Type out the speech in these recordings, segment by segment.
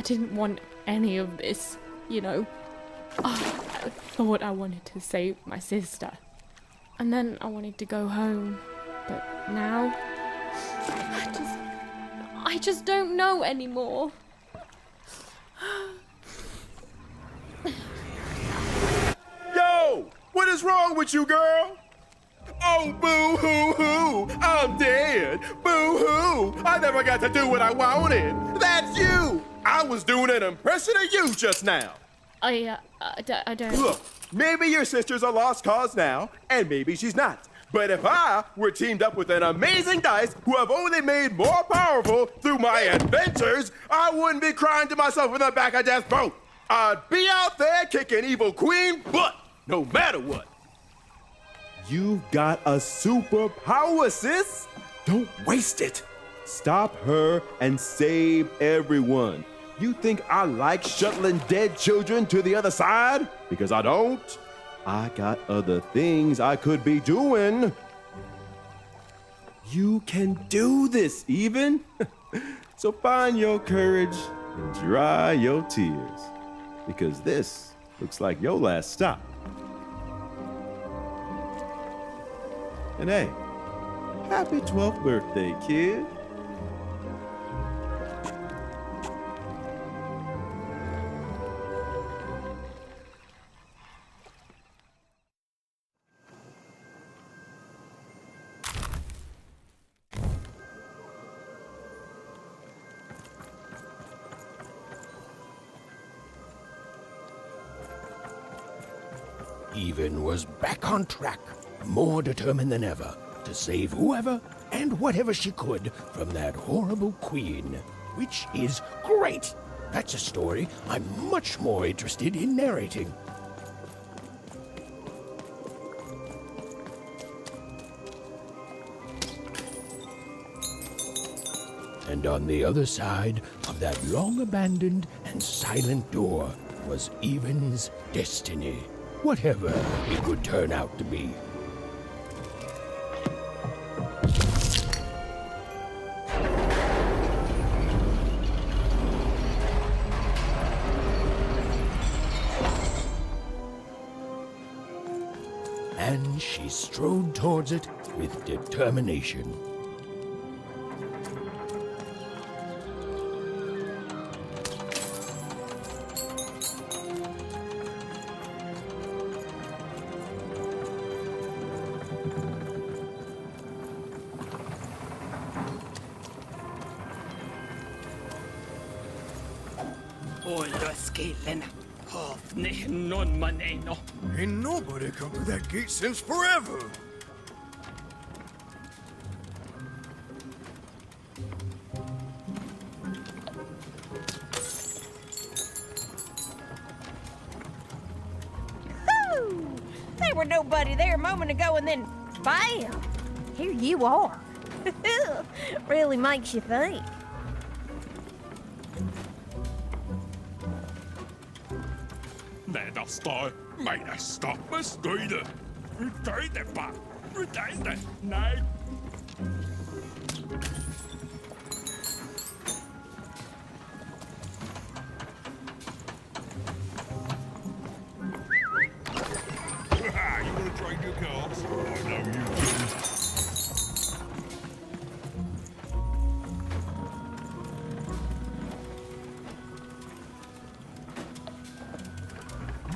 didn't want any of this, you know. I thought I wanted to save my sister. And then I wanted to go home. But now, I just don't know anymore. Yo! What is wrong with you, girl? Oh, boo-hoo-hoo! I'm dead! Boo-hoo! I never got to do what I wanted! That's you! I was doing an impression of you just now! I don't... Look, maybe your sister's a lost cause now, and maybe she's not. But if I were teamed up with an amazing dice who have only made more powerful through my adventures, I wouldn't be crying to myself in the back of death boat. I'd be out there kicking evil queen butt, no matter what. You've got a superpower, sis. Don't waste it. Stop her and save everyone. You think I like shuttling dead children to the other side? Because I don't. I got other things I could be doing. You can do this, even. So find your courage and dry your tears. Because this looks like your last stop. And hey, happy 12th birthday, kid. Even was back on track, more determined than ever to save whoever and whatever she could from that horrible queen. Which is great. That's a story I'm much more interested in narrating. And on the other side of that long-abandoned and silent door was Even's destiny. Whatever it could turn out to be. And she strode towards it with determination. Ain't nobody come through that gate since forever. Whoo! There were nobody there a moment ago, and then bam! Here you are. Really makes you think. Står meiner stoppe støyde. Støyde bare. Støyde. Nej. You want to trade your cards? I know you do.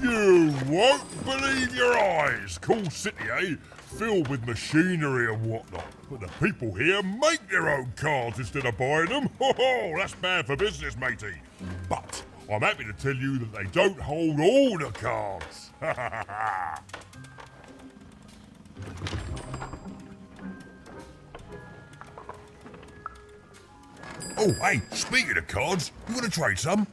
You won't believe your eyes! Cool city, eh? Filled with machinery and whatnot. But the people here make their own cards instead of buying them. Oh, that's bad for business, matey. But I'm happy to tell you that they don't hold all the cards. Oh, hey, speaking of cards, you want to trade some?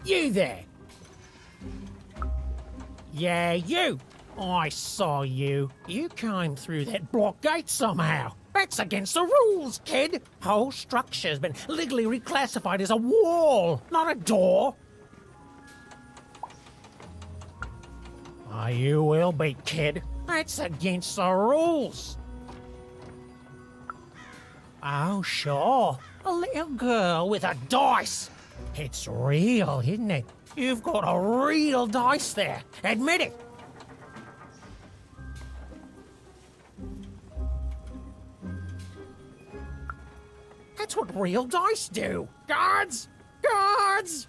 You there! Yeah, you! I saw you. You came through that block gate somehow. That's against the rules, kid. Whole structure's been legally reclassified as a wall, not a door. You will be, kid. That's against the rules. Oh, sure. A little girl with a dice. It's real, isn't it? You've got a real dice there. Admit it. That's what real dice do. Guards! Guards!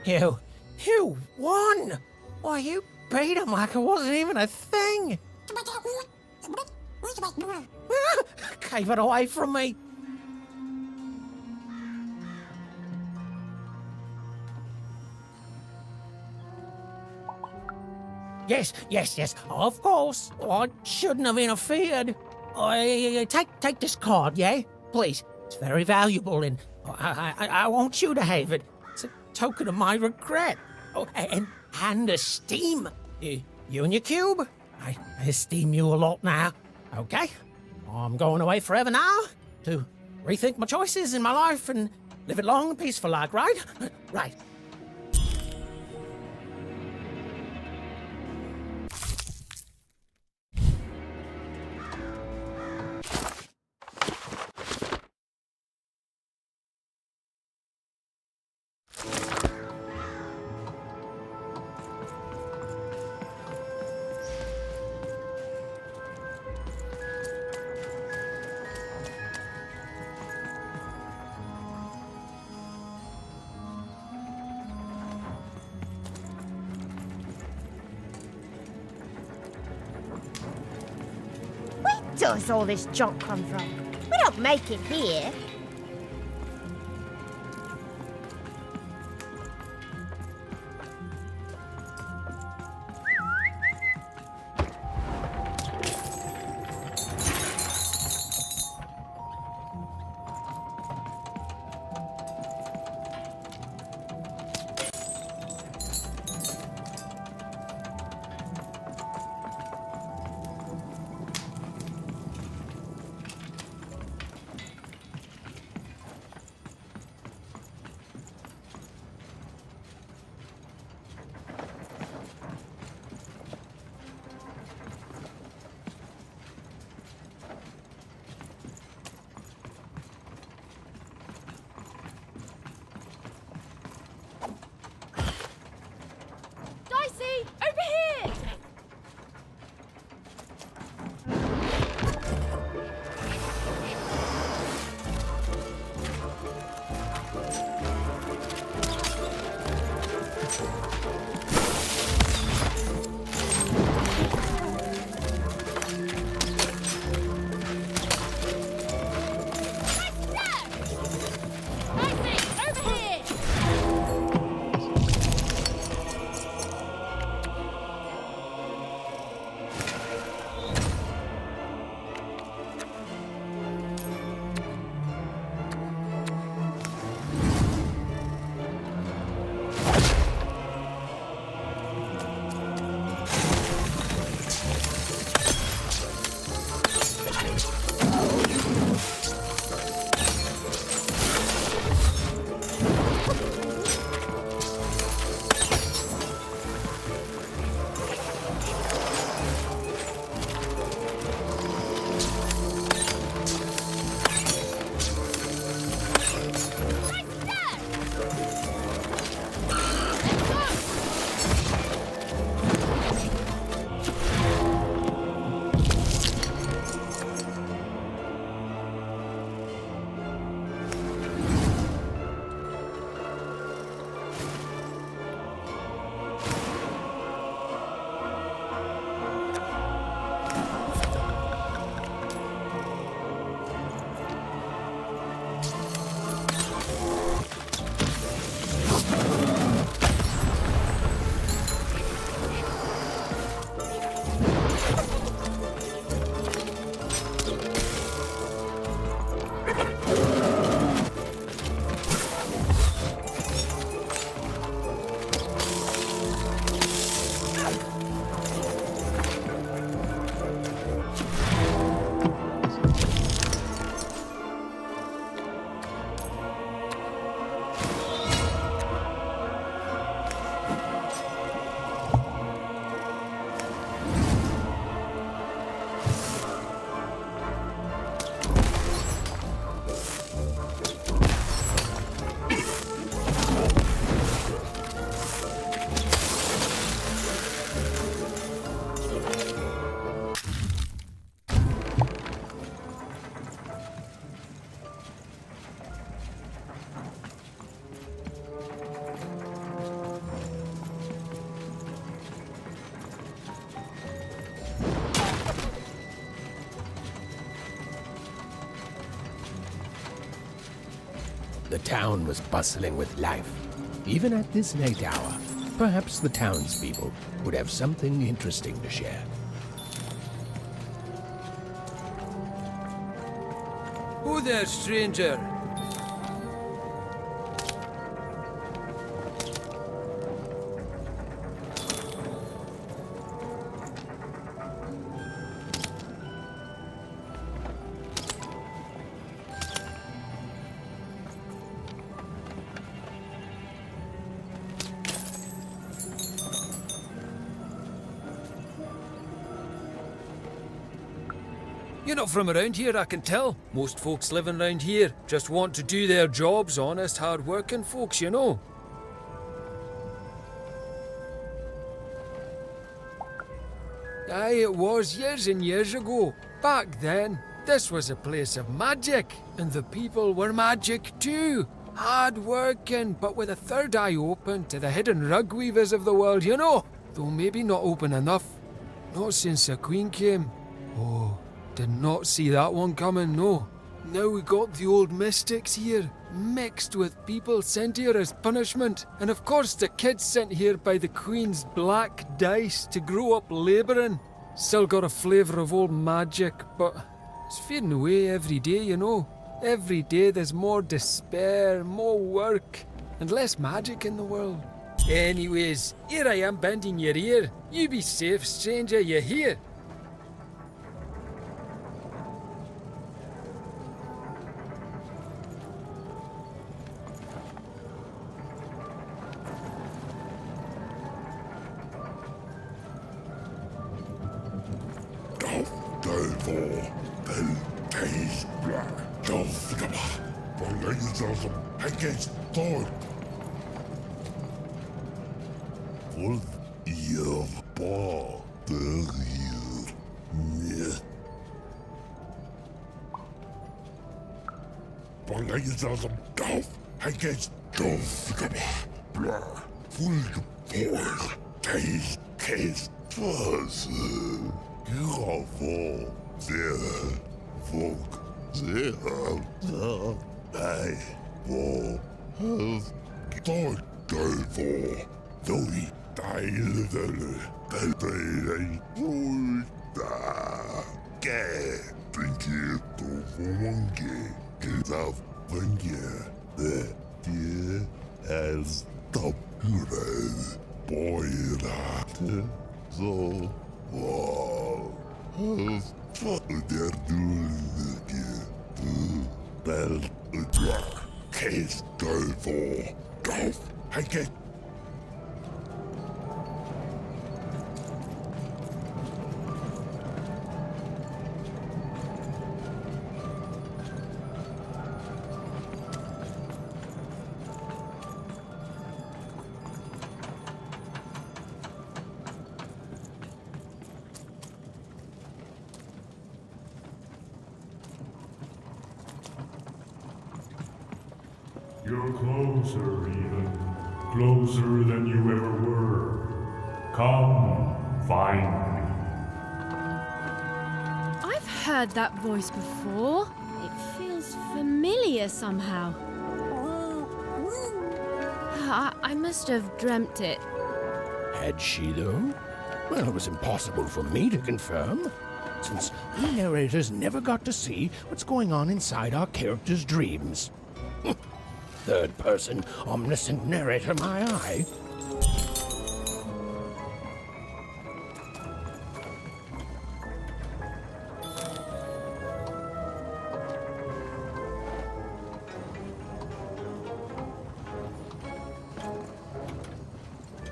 You won! Why, you beat him like it wasn't even a thing! Gave it away from me! Yes, of course. I shouldn't have interfered. Take this card, yeah? Please. It's very valuable and I want you to have it. It's a token of my regret. Oh, and esteem. You and your cube. I esteem you a lot now. Okay? I'm going away forever now to rethink my choices in my life and Live it long and peaceful like, right? Right. Where does all this junk come from? We don't make it here. Dicey, over here! Dicey, over here! The town was bustling with life. Even at this late hour, perhaps the townspeople would have something interesting to share. Who there, stranger? You're not from around here, I can tell. Most folks living around here just want to do their jobs, honest, hard-working folks, you know. Aye, it was years and years ago. Back then, this was a place of magic, and the people were magic too. Hard-working, but with a third eye open to the hidden rug weavers of the world, you know. Though maybe not open enough. Not since the Queen came. Oh, did not see that one coming, no. Now we got the old mystics here, mixed with people sent here as punishment. And of course the kids sent here by the Queen's black dice to grow up labouring. Still got a flavour of old magic, but it's fading away every day, you know. Every day there's more despair, more work, and less magic in the world. Anyways, here I am bending your ear. You be safe, stranger, you hear? You're closer, even. Closer than you ever were. Come, find me. I've heard that voice before. It feels familiar somehow. I must have dreamt it. Had she, though? Well, it was impossible for me to confirm, since we narrators never got to see what's going on inside our characters' dreams. Third-person, omniscient narrator, my eye.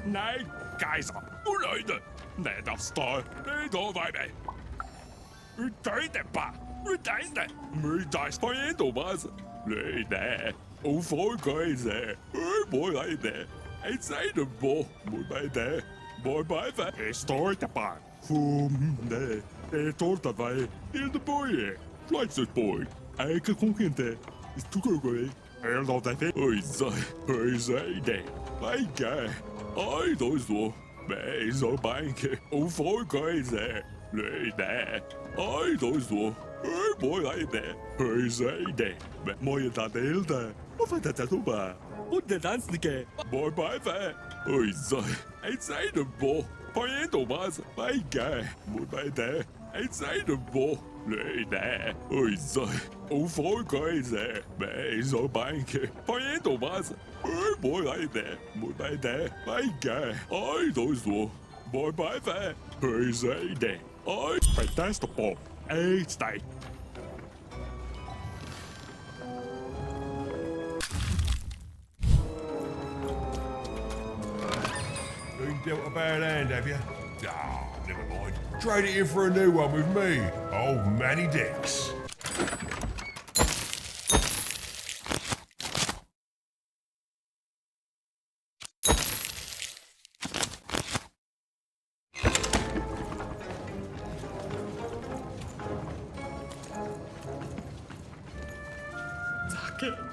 Nei, Kaiser, hvor er det? Neder står, neder vej med. Udøjde bare, udøjde. Mødøjs på en dobbas. Løjde, og folkeøjse. Øjbøjde. Jeg siger det på, mod mig da. Mod mig hvad? Jeg står der bare. Fumne, jeg står der vej. Hilde bøje, fløjtsøtbøj. Jeg kan kun hente. Du kan gå ikke. Jeg lader det. Øj, så i dag. Hvad gør? Ej, då så. Men så banke. Og folkeøjse. Løjde. Ej, då så. Må jeg da. Højse i dag. Men må jeg da dele da? Hvorfor da da du bare? Og det danslige. Må jeg bare hvad? Øj, så. Jeg siger det på. På en dobbas. Hvad gør? Må jeg da? Jeg siger det på. Løjde. Øj, så. Og folkeøjse. Men så banke. På en dobbas. Må jeg da? Må jeg da? Hvad gør? Ej, då så. Må jeg bare hvad? Højse i dag. Ej, fantastisk på. Ej, steg. You ain't built a bad hand, have you? Ja, never mind. Trade it in for a new one with me, old Manny Dex.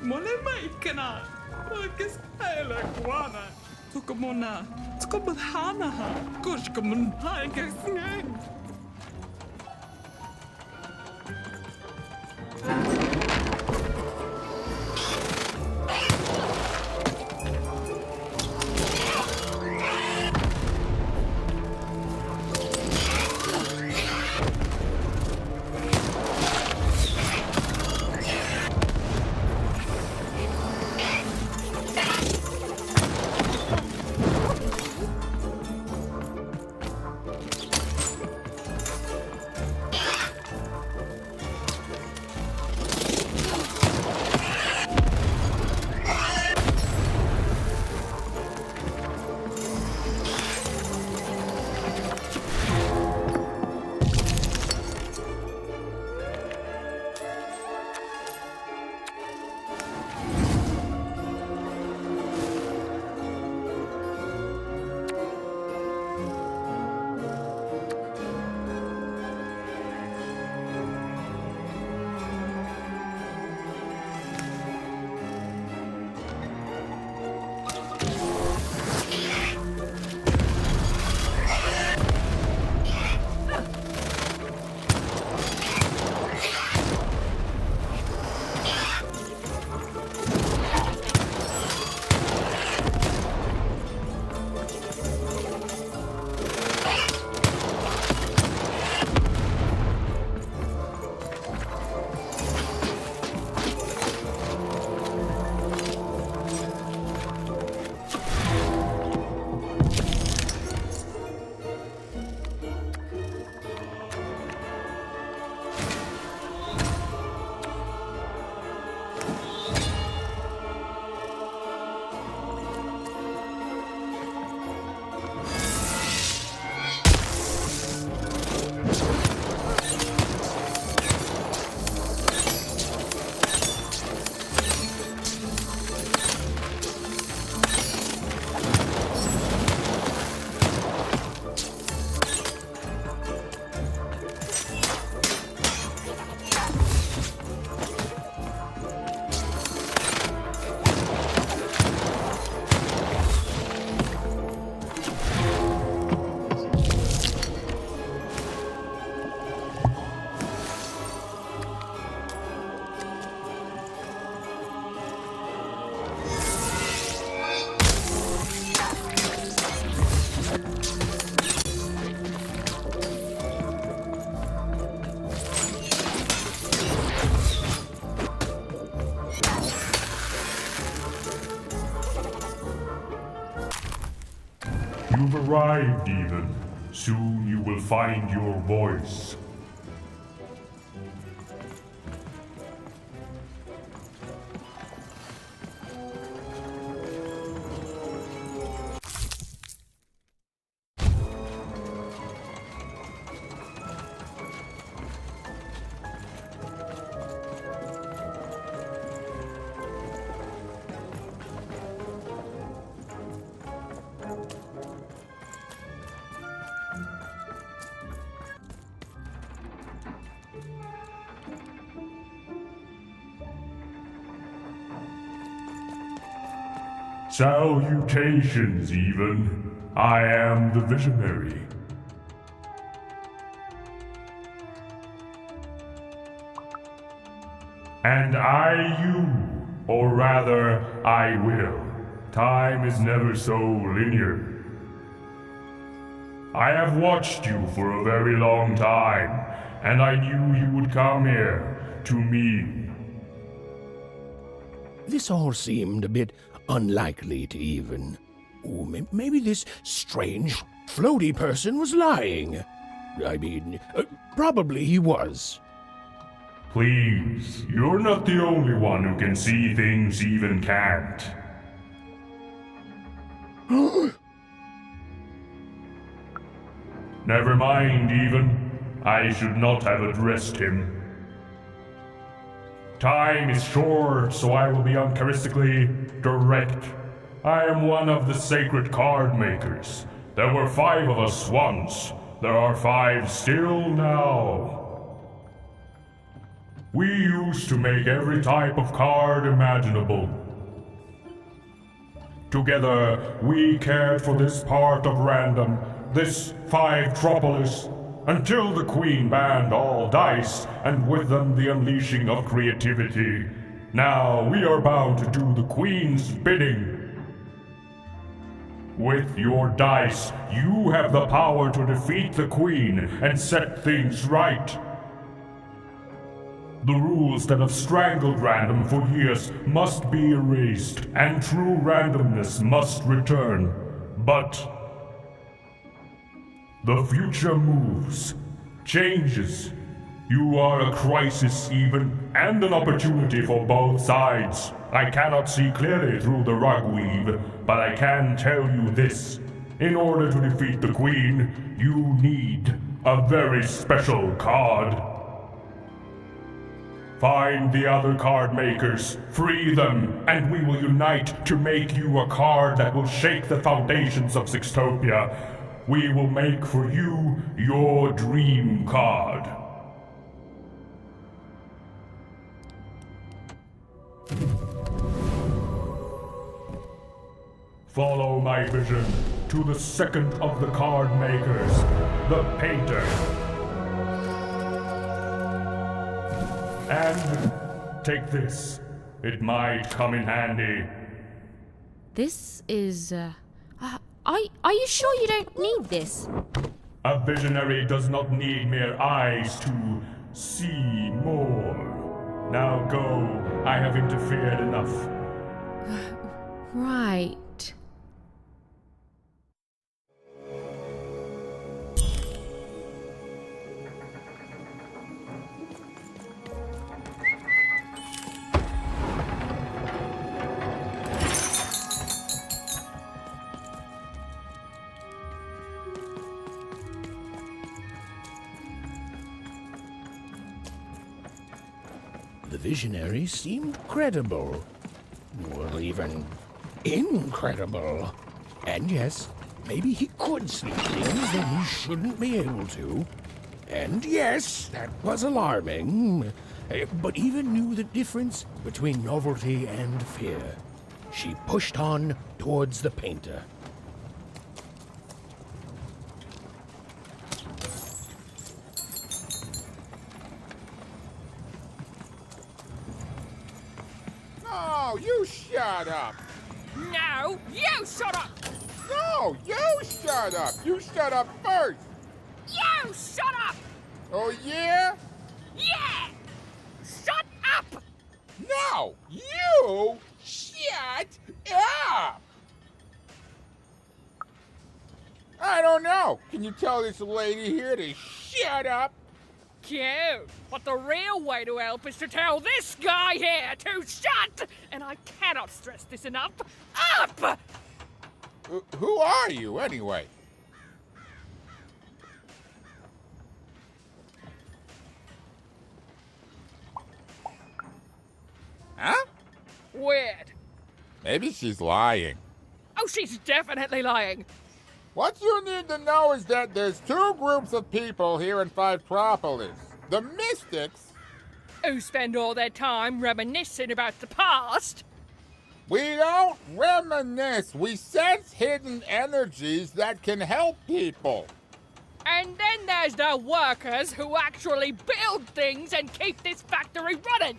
Molemaikana, Marcus Elaguana, Tukamona, Tukamahanaha, Kushkamun Higas. You've arrived, even. Soon you will find your voice. Salutations, even. I am the Visionary. And I you, or rather, I will. Time is never so linear. I have watched you for a very long time, and I knew you would come here, to me. This all seemed a bit unlikely to even. Ooh, maybe this strange, floaty person was lying. I mean, probably he was. Please, you're not the only one who can see things even can't. Never mind, even. I should not have addressed him. Time is short, so I will be uncharacteristically direct. I am one of the sacred card makers. There were 5 of us once. There are 5 still now. We used to make every type of card imaginable. Together, we cared for this part of random, this Fivetropolis, until the Queen banned all dice, and with them the unleashing of creativity. Now we are bound to do the Queen's bidding. With your dice, you have the power to defeat the Queen and set things right. The rules that have strangled random for years must be erased, and true randomness must return. But the future moves, changes. You are a crisis even, and an opportunity for both sides. I cannot see clearly through the rug weave, but I can tell you this. In order to defeat the Queen, you need a very special card. Find the other card makers, free them, and we will unite to make you a card that will shake the foundations of Sextopia. We will make for you your dream card. Follow my vision to the second of the card makers, the painter. And take this. It might come in handy. This is, Are you sure you don't need this? A visionary does not need mere eyes to see more. Now go. I have interfered enough. Right. The visionary seemed credible. Well, even incredible. And yes, maybe he could speak things that he shouldn't be able to. And yes, that was alarming. But even knew the difference between novelty and fear. She pushed on towards the painter. No, you shut up. No, you shut up! No, you shut up. You shut up first. You shut up! Oh, yeah? Yeah! Shut up! No, you shut up. I don't know. Can you tell this lady here to shut up? Cute, but the real way to help is to tell this guy here to shut! And I cannot stress this enough. Up! Who are you, anyway? Huh? Weird. Maybe she's lying. Oh, she's definitely lying. What you need to know is that there's 2 groups of people here in Fivetropolis. The Mystics, Who spend all their time reminiscing about the past. we don't reminisce. We sense hidden energies that can help people. And then there's the workers who actually build things and keep this factory running.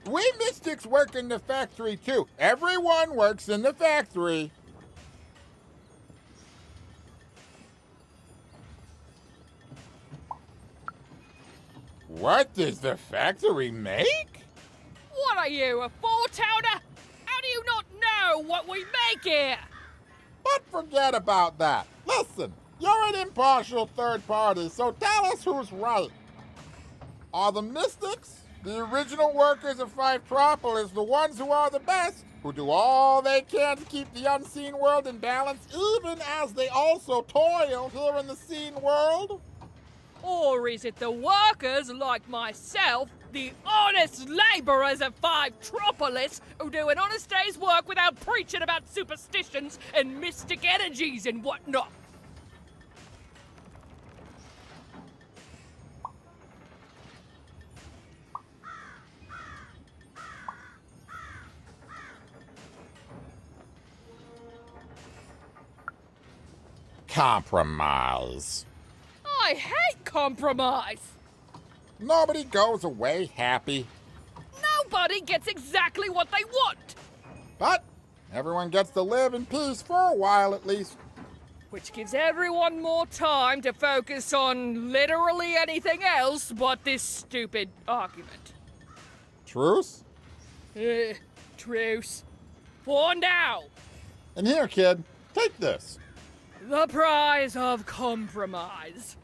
We Mystics work in the factory too. Everyone works in the factory. What does the factory make? What are you, a foretowner? How do you not know what we make here? But forget about that. Listen, you're an impartial third party, so tell us who's right. Are the Mystics The original workers of Fivetropolis, the ones who are the best, who do all they can to keep the unseen world in balance, even as they also toil here in the seen world? Or is it the workers like myself, the honest labourers of Fivetropolis, who do an honest day's work without preaching about superstitions and mystic energies and whatnot? Compromise. I hate compromise! Nobody goes away happy. Nobody gets exactly what they want! But everyone gets to live in peace for a while at least. Which gives everyone more time to focus on literally anything else but this stupid argument. Truce? Truce. For now! And here, kid, take this. The prize of compromise.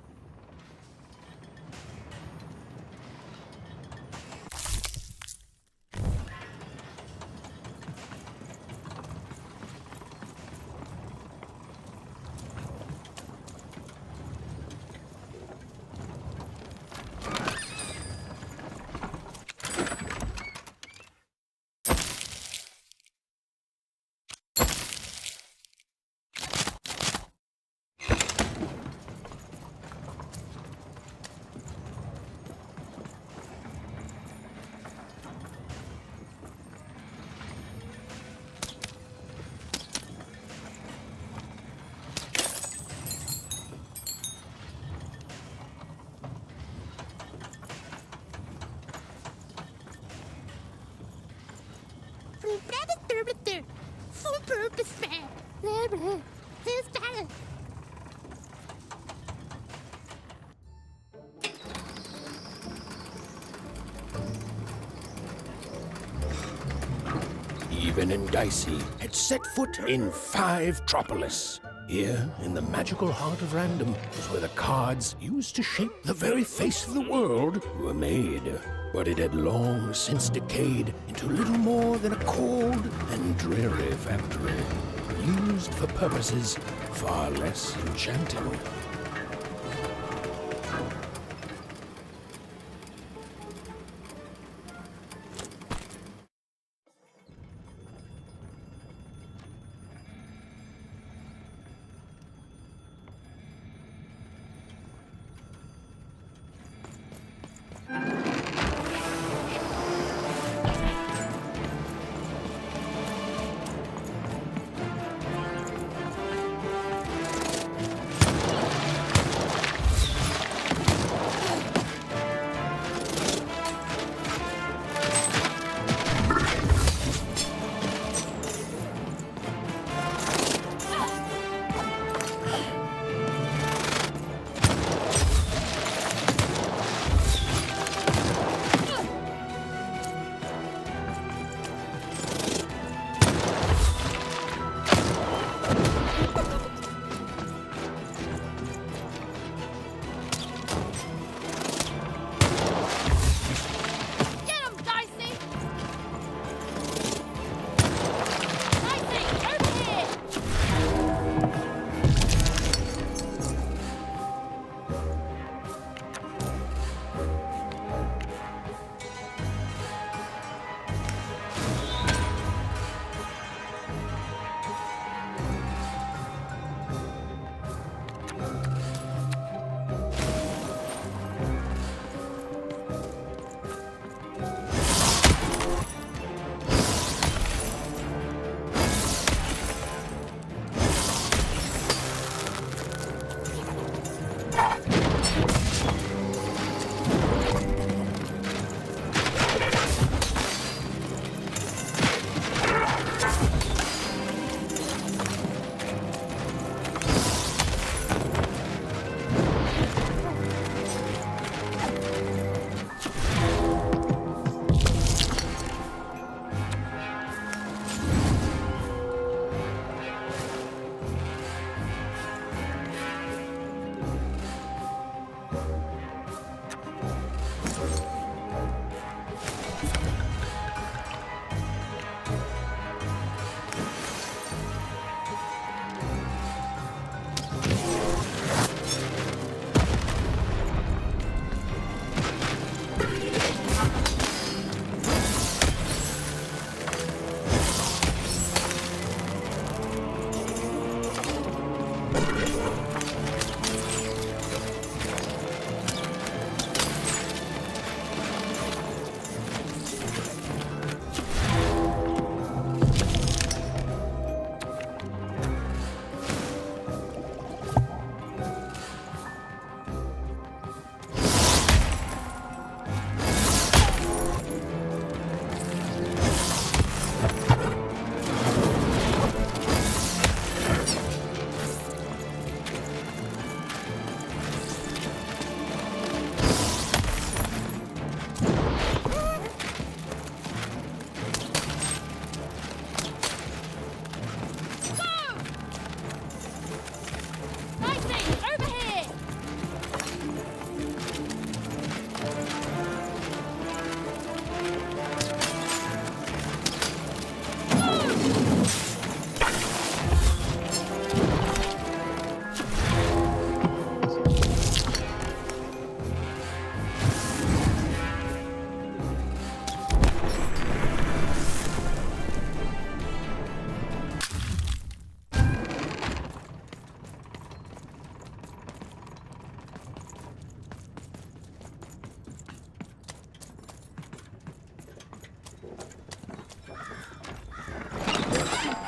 Even and Dicey had set foot in Fivetropolis. Here, in the magical heart of random, was where the cards used to shape the very face of the world were made. But it had long since decayed into little more than a cold and dreary factory, used for purposes far less enchanting.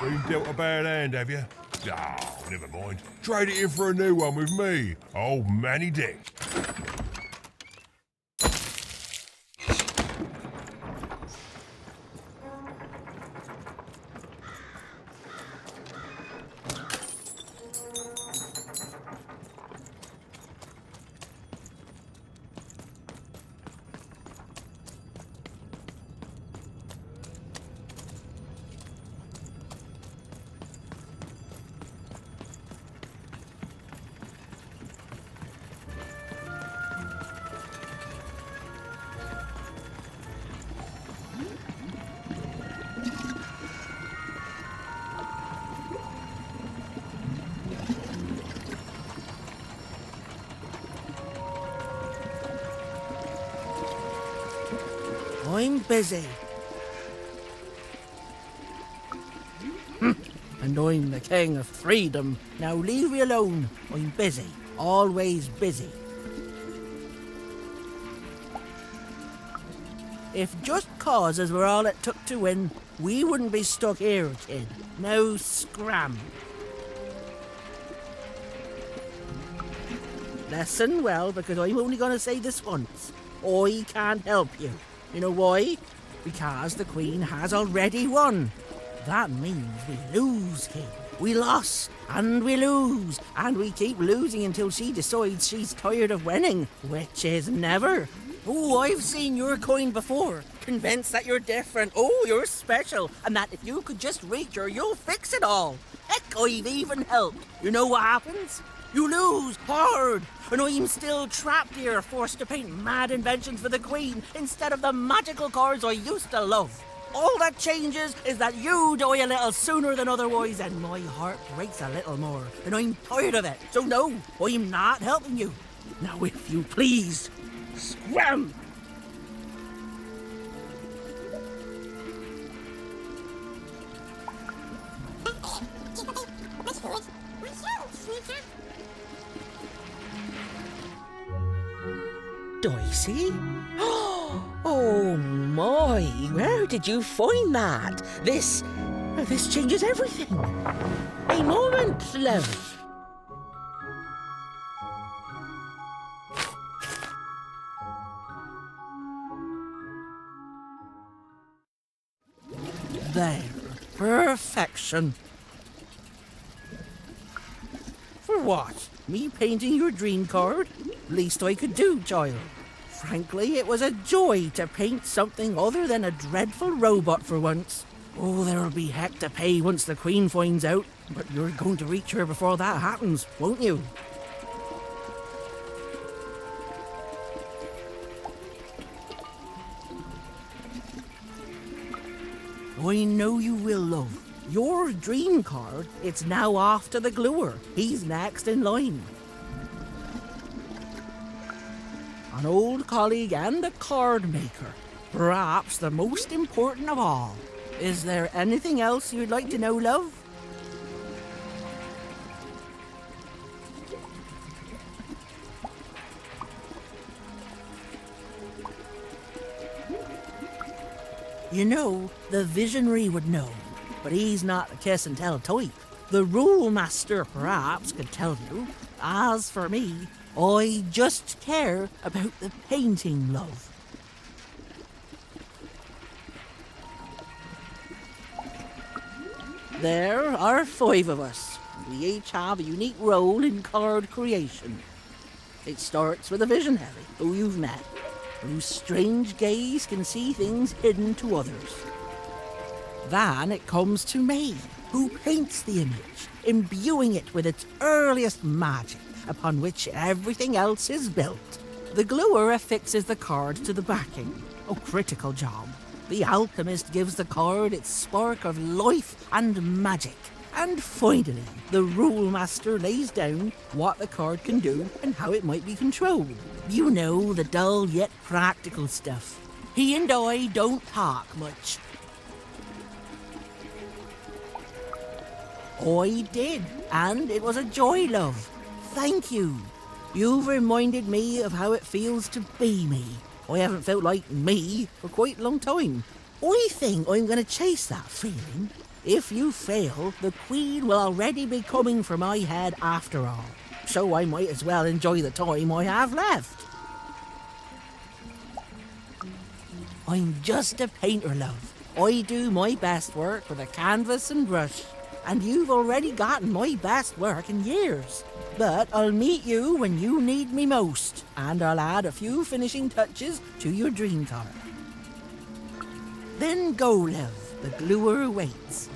Been dealt a bad hand, have you? Oh, never mind. Trade it in for a new one with me, old Manny Dick. I'm busy. And I'm the king of freedom. Now leave me alone. I'm busy. Always busy. If just causes were all it took to win, we wouldn't be stuck here, kid. Now scram. Listen well, because I'm only going to say this once. I can't help you. You know why? Because the Queen has already won. That means we lose, kid. We lost, and we lose, and we keep losing until she decides she's tired of winning, which is never. Oh, I've seen your coin before, convinced that you're different, oh, you're special, and that if you could just reach her, you'll fix it all. Heck, I've even helped. You know what happens? You lose hard, and I'm still trapped here, forced to paint mad inventions for the Queen instead of the magical cards I used to love. All that changes is that you die a little sooner than otherwise, and my heart breaks a little more, and I'm tired of it. So no, I'm not helping you. Now, if you please, scram! Dicey? Oh my, where did you find that? This changes everything. A moment, love. There. Perfection. For what? Me painting your dream card? Least I could do, child. Frankly, it was a joy to paint something other than a dreadful robot for once. Oh, there'll be heck to pay once the Queen finds out, but you're going to reach her before that happens, won't you? I know you will, love. Your dream card, it's now off to the gluer. He's next in line. An old colleague and a card maker. Perhaps the most important of all. Is there anything else you'd like to know, love? You know, the visionary would know, but he's not a kiss and tell type. The Rulemaster perhaps could tell you. As for me, I just care about the painting, love. There are 5 of us. We each have a unique role in card creation. It starts with a visionary, who you've met, whose strange gaze can see things hidden to others. Then it comes to me, who paints the image, imbuing it with its earliest magic, upon which everything else is built. The gluer affixes the card to the backing. A critical job. The alchemist gives the card its spark of life and magic. And finally, the Rulemaster lays down what the card can do and how it might be controlled. You know, the dull yet practical stuff. He and I don't talk much. I did, and it was a joy, love. Thank you. You've reminded me of how it feels to be me. I haven't felt like me for quite a long time. I think I'm going to chase that feeling. If you fail, the Queen will already be coming for my head after all. So I might as well enjoy the time I have left. I'm just a painter, love. I do my best work with a canvas and brush. And you've already gotten my best work in years. But I'll meet you when you need me most. And I'll add a few finishing touches to your dream car. Then go, love. The gluer waits.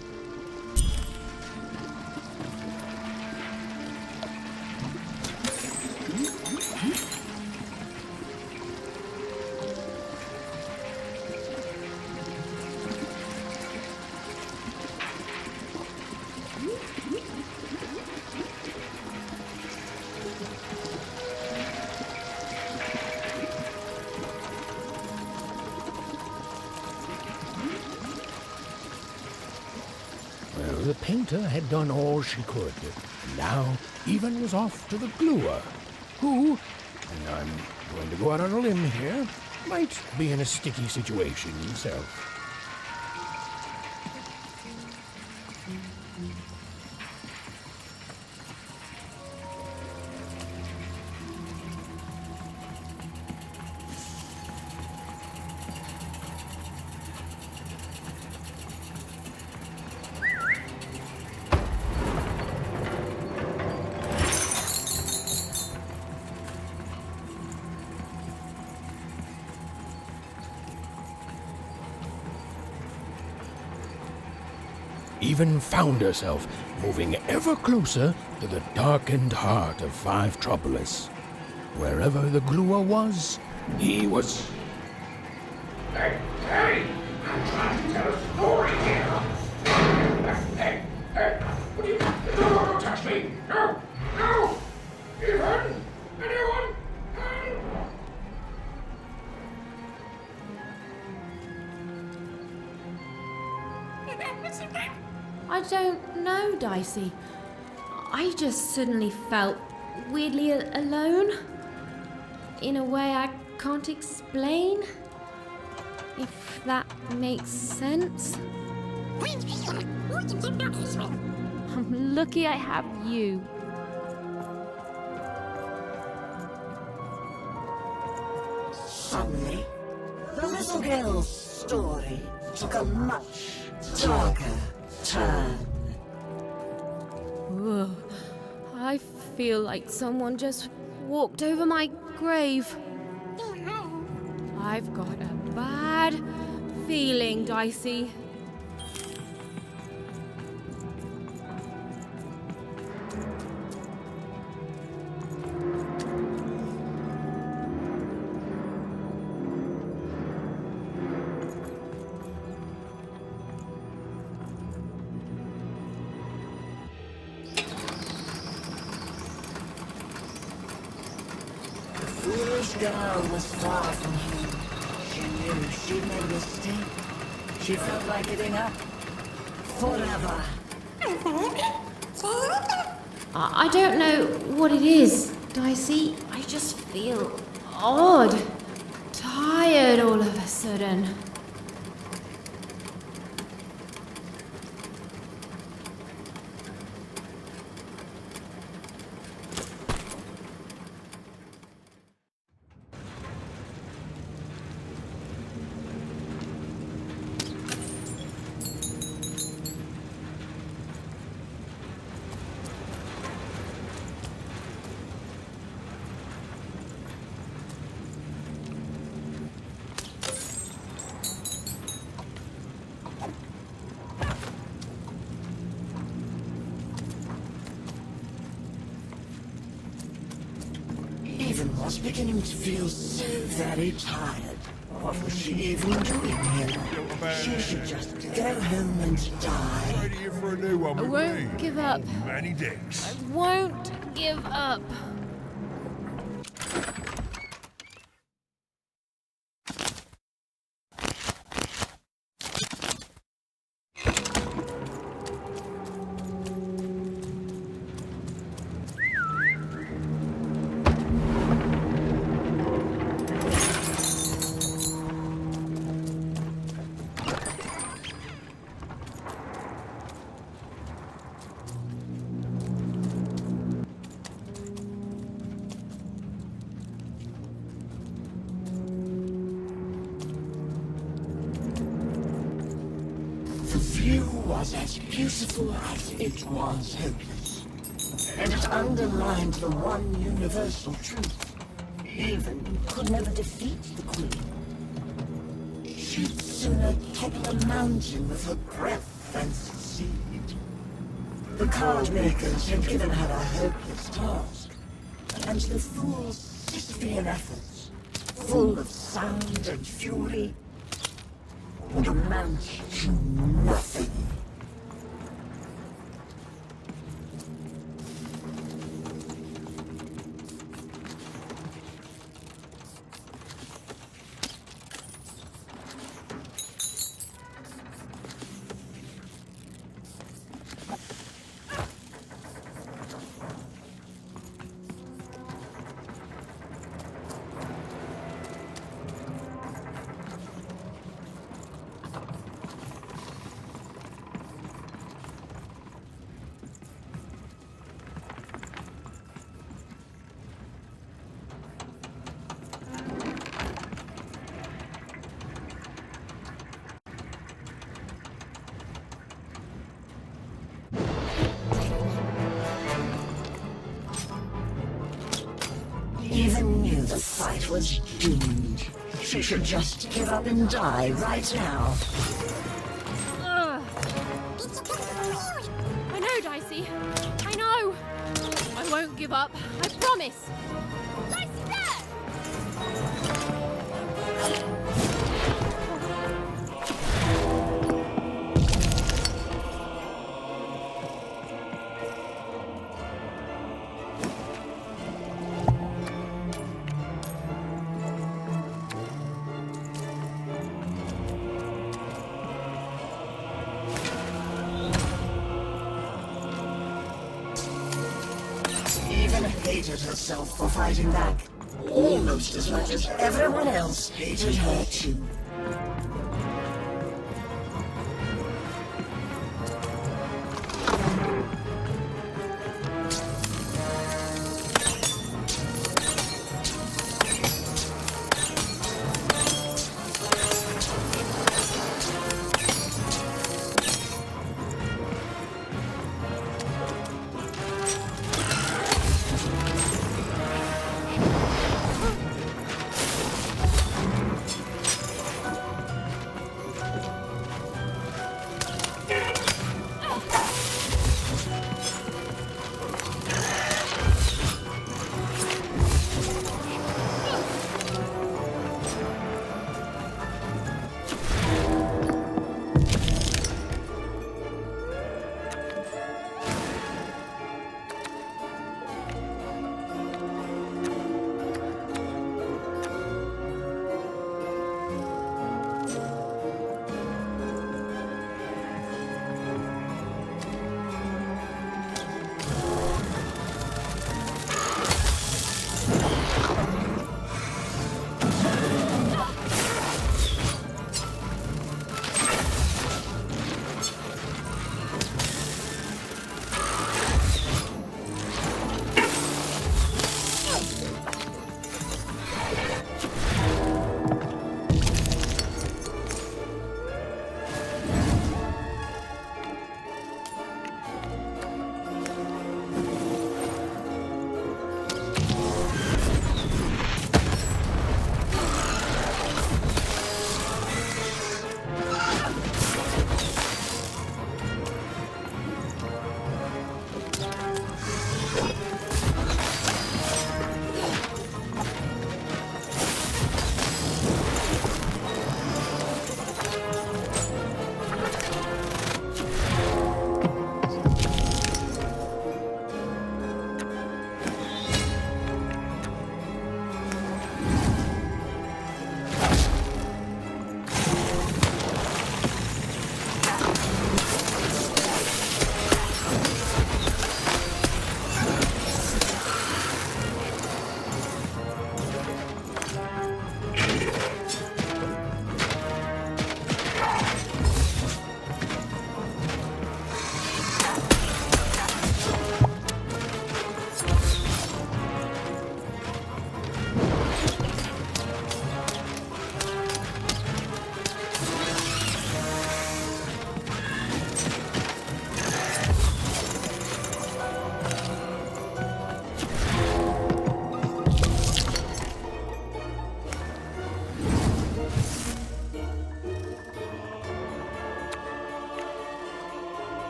The painter had done all she could. Now, Even was off to the gluer, who, and I'm going to go out on a limb here, might be in a sticky situation himself. Even found herself moving ever closer to the darkened heart of Fivetropolis. Wherever the gluer was, he was... Hey! I'm trying to tell a story here! Hey! What do you... Don't touch me! No! Even! Anyone? I don't know, Dicey. I just suddenly felt weirdly alone. In a way I can't explain. If that makes sense. I'm lucky I have you. Suddenly, the little girl's story took a much darker turn. Ugh. I feel like someone just walked over my grave. I've got a bad feeling, Dicey. The foolish girl was far from him. She knew she'd made a mistake. She felt like giving up. Forever. I don't know what it is, Dicey. I just feel odd. Tired all of a sudden. Even was beginning to feel so very tired. What was she even doing here? She should just go home and die. Ready here for a new one I with won't me. give up. Many dicks. I won't give up. view was as beautiful as it was hopeless. And it underlined the one universal truth. Haven could never defeat the Queen. She'd sooner topple a mountain with her breath than succeed. The card makers had given her a hopeless task, and the fool's Sisyphean efforts, full of sound and fury, would amount to nothing. Even knew the fight was doomed. She should just give up and die right now. I know, Dicey. I know. I won't give up. I promise. Dicey, Hated herself for fighting back, almost as much as everyone else hated her too.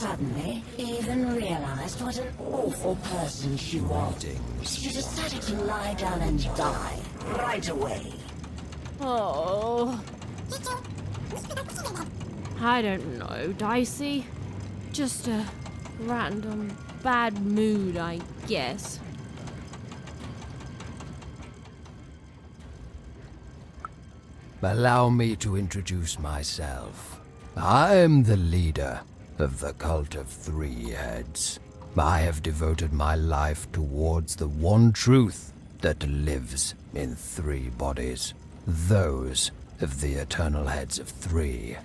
suddenly, Even realized what an awful person she was. She decided to lie down and die right away. Oh. I don't know, Dicey. Just a random bad mood, I guess. Allow me to introduce myself. I'm the leader of the Cult of Three Heads. I have devoted my life towards the one truth that lives in three bodies, those of the eternal heads of three.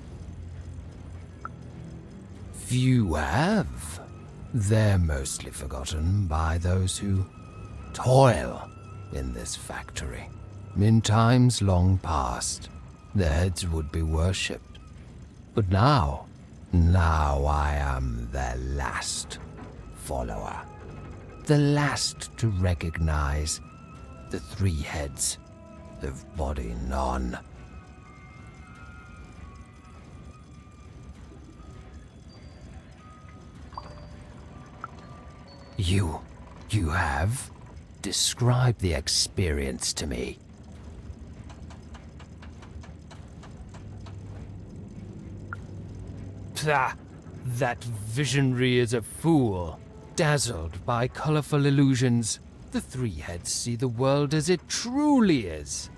Few have. They're mostly forgotten by those who toil in this factory. In times long past, the heads would be worshipped. But now I am their last follower. The last to recognize the three heads of body none. You have? Describe the experience to me. Pah! That visionary is a fool. Dazzled by colorful illusions, the three heads see the world as it truly is.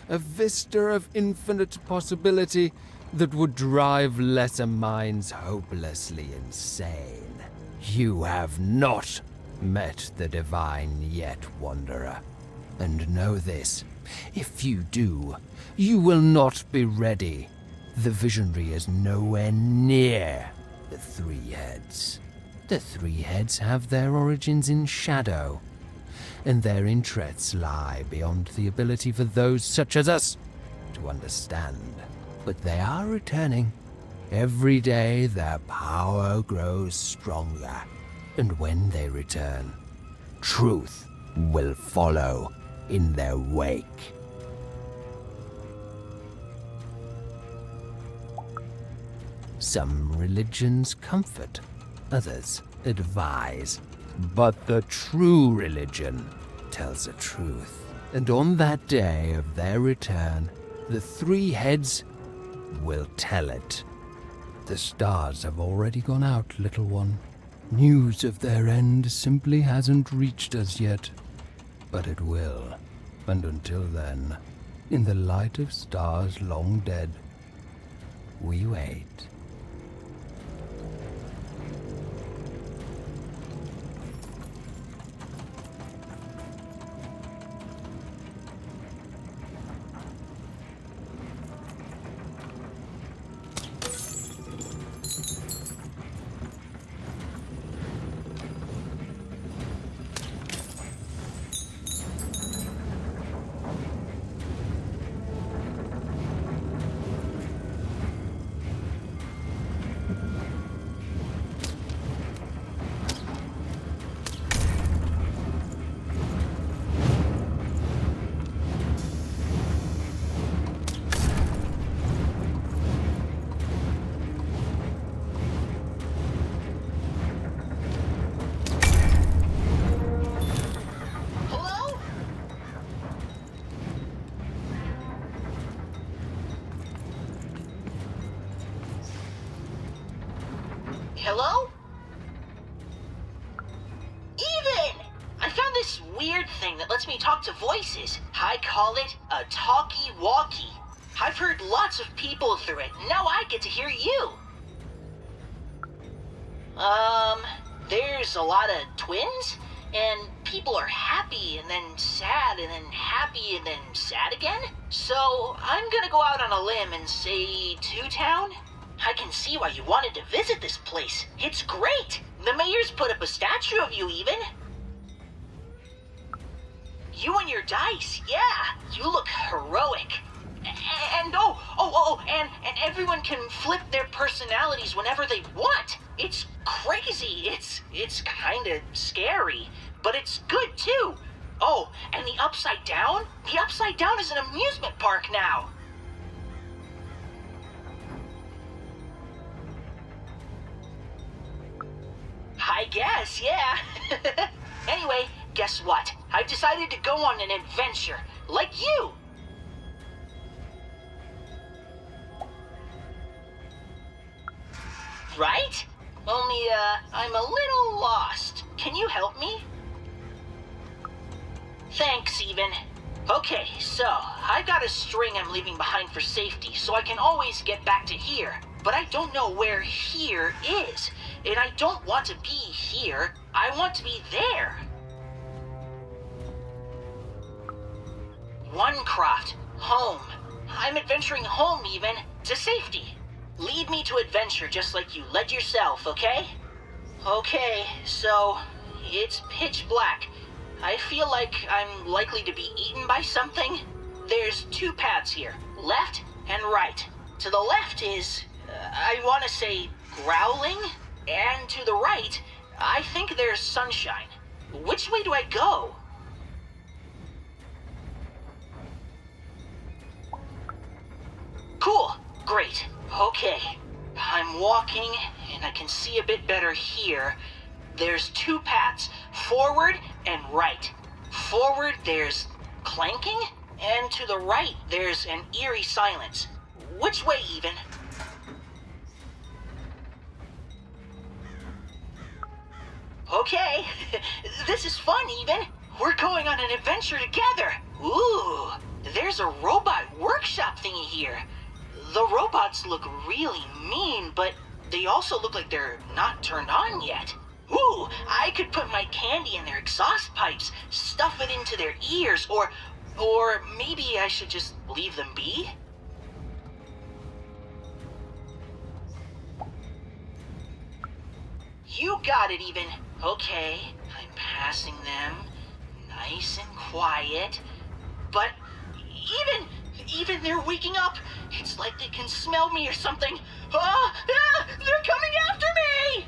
A vista of infinite possibility that would drive lesser minds hopelessly insane. You have not met the divine yet, Wanderer. And know this, if you do, you will not be ready. The visionary is nowhere near the three heads. The three heads have their origins in shadow, and their interests lie beyond the ability for those such as us to understand. But they are returning. Every day their power grows stronger, and when they return, truth will follow in their wake. Some religions comfort, others advise, but the true religion tells the truth. And on that day of their return, the three heads will tell it. The stars have already gone out, little one. News of their end simply hasn't reached us yet, but it will. And until then, in the light of stars long dead, we wait. Hello? Even! I found this weird thing that lets me talk to voices. I call it a talkie-walkie. I've heard lots of people through it, and now I get to hear you. There's a lot of twins, and people are happy and then sad and then happy and then sad again. So I'm gonna go out on a limb and say Two-Town? I can see why you wanted to visit this place. It's great! The mayor's put up a statue of you, even. You and your dice, yeah. You look heroic. And and everyone can flip their personalities whenever they want. It's crazy. It's kind of scary, but it's good too. Oh, and the Upside Down? The Upside Down is an amusement park now. guess, yeah. Anyway, guess what? I've decided to go on an adventure, like you. Right? Only, I'm a little lost. Can you help me? Thanks, Even. Okay, so, I've got a string I'm leaving behind for safety, so I can always get back to here. But I don't know where here is. And I don't want to be here. I want to be there. Onecroft. Home. I'm adventuring home, Even. To safety. Lead me to adventure just like you led yourself, okay? Okay, so it's pitch black. I feel like I'm likely to be eaten by something. There's two paths here, left and right. To the left is, I want to say, growling, and to the right, I think there's sunshine. Which way do I go? Cool, great. Okay, I'm walking, and I can see a bit better here. There's two paths, forward and right. Forward, there's clanking, and to the right, there's an eerie silence. Which way, Even? Okay, this is fun, Even. We're going on an adventure together. Ooh, there's a robot workshop thingy here. The robots look really mean, but they also look like they're not turned on yet. Ooh, I could put my candy in their exhaust pipes, stuff it into their ears, or maybe I should just leave them be? You got it, Even. Okay, I'm passing them, nice and quiet. But even they're waking up. It's like they can smell me or something. They're coming after me!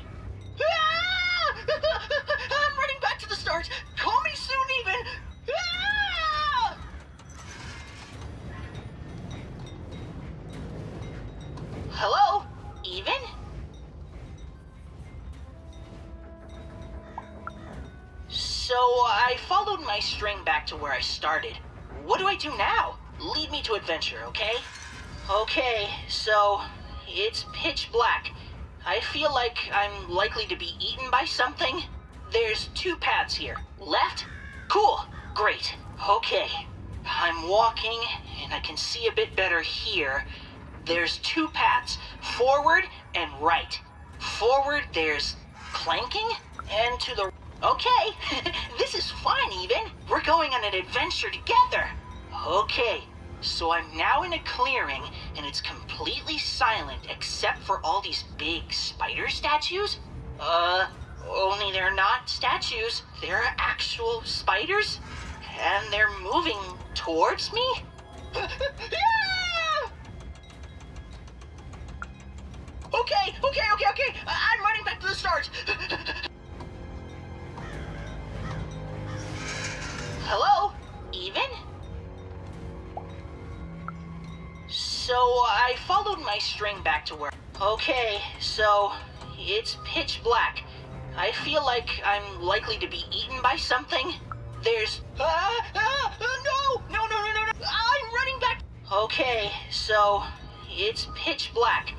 I'm running back to the start. Call me soon, Even. Hello? Even? So I followed my string back to where I started. What do I do now? Lead me to adventure, okay? Okay, so it's pitch black. I feel like I'm likely to be eaten by something. There's two paths here, left? Cool, great. Okay, I'm walking, and I can see a bit better here. There's two paths, forward and right. Forward, there's clanking, and to the... Okay, this is fun, Even. We're going on an adventure together. Okay, so I'm now in a clearing, and it's completely silent except for all these big spider statues. Only they're not statues. They're actual spiders, and they're moving towards me. Okay. I'm running back to the start. Hello? Even? So I followed my string back to where... Okay, so it's pitch black. I feel like I'm likely to be eaten by something. There's... No! I'm running back... Okay, so it's pitch black.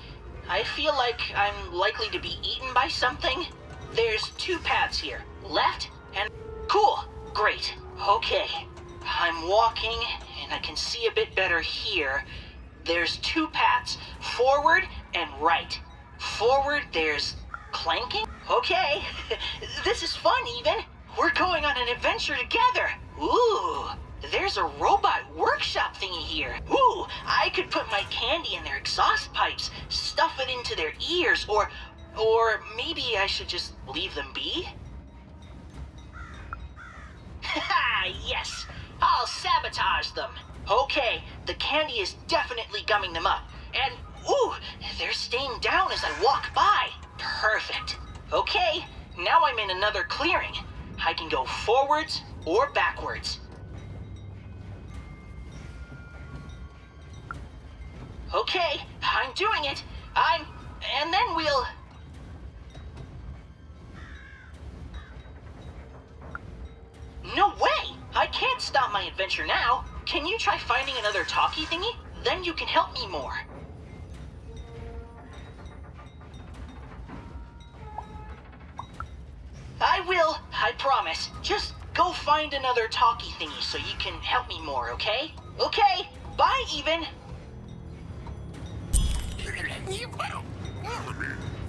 I feel like I'm likely to be eaten by something. There's two paths here, left and... Cool, great. Okay, I'm walking, and I can see a bit better here. There's two paths, forward and right. Forward, there's clanking. Okay, this is fun, Even. We're going on an adventure together. Ooh, there's a robot workshop thingy here. Ooh, I could put my candy in their exhaust pipes, stuff it into their ears, or maybe I should just leave them be? Haha, yes! I'll sabotage them! Okay, the candy is definitely gumming them up. And, ooh, they're staying down as I walk by. Perfect. Okay, now I'm in another clearing. I can go forwards or backwards. Okay, I'm doing it. And then we'll... about my adventure now, can you try finding another talkie thingy? Then you can help me more. I will, I promise. Just go find another talkie thingy so you can help me more, okay? Okay, bye, Even.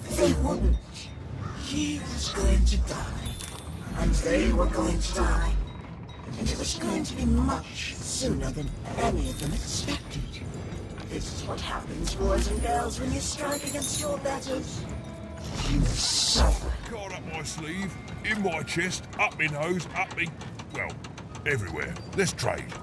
They wouldn't. He was going to die, and they were going to die, and it was going to be much sooner than any of them expected. This is what happens, boys and girls, when you strike against your betters. You suffer. Card up my sleeve, in my chest, up my nose, up me... well, everywhere. Let's trade.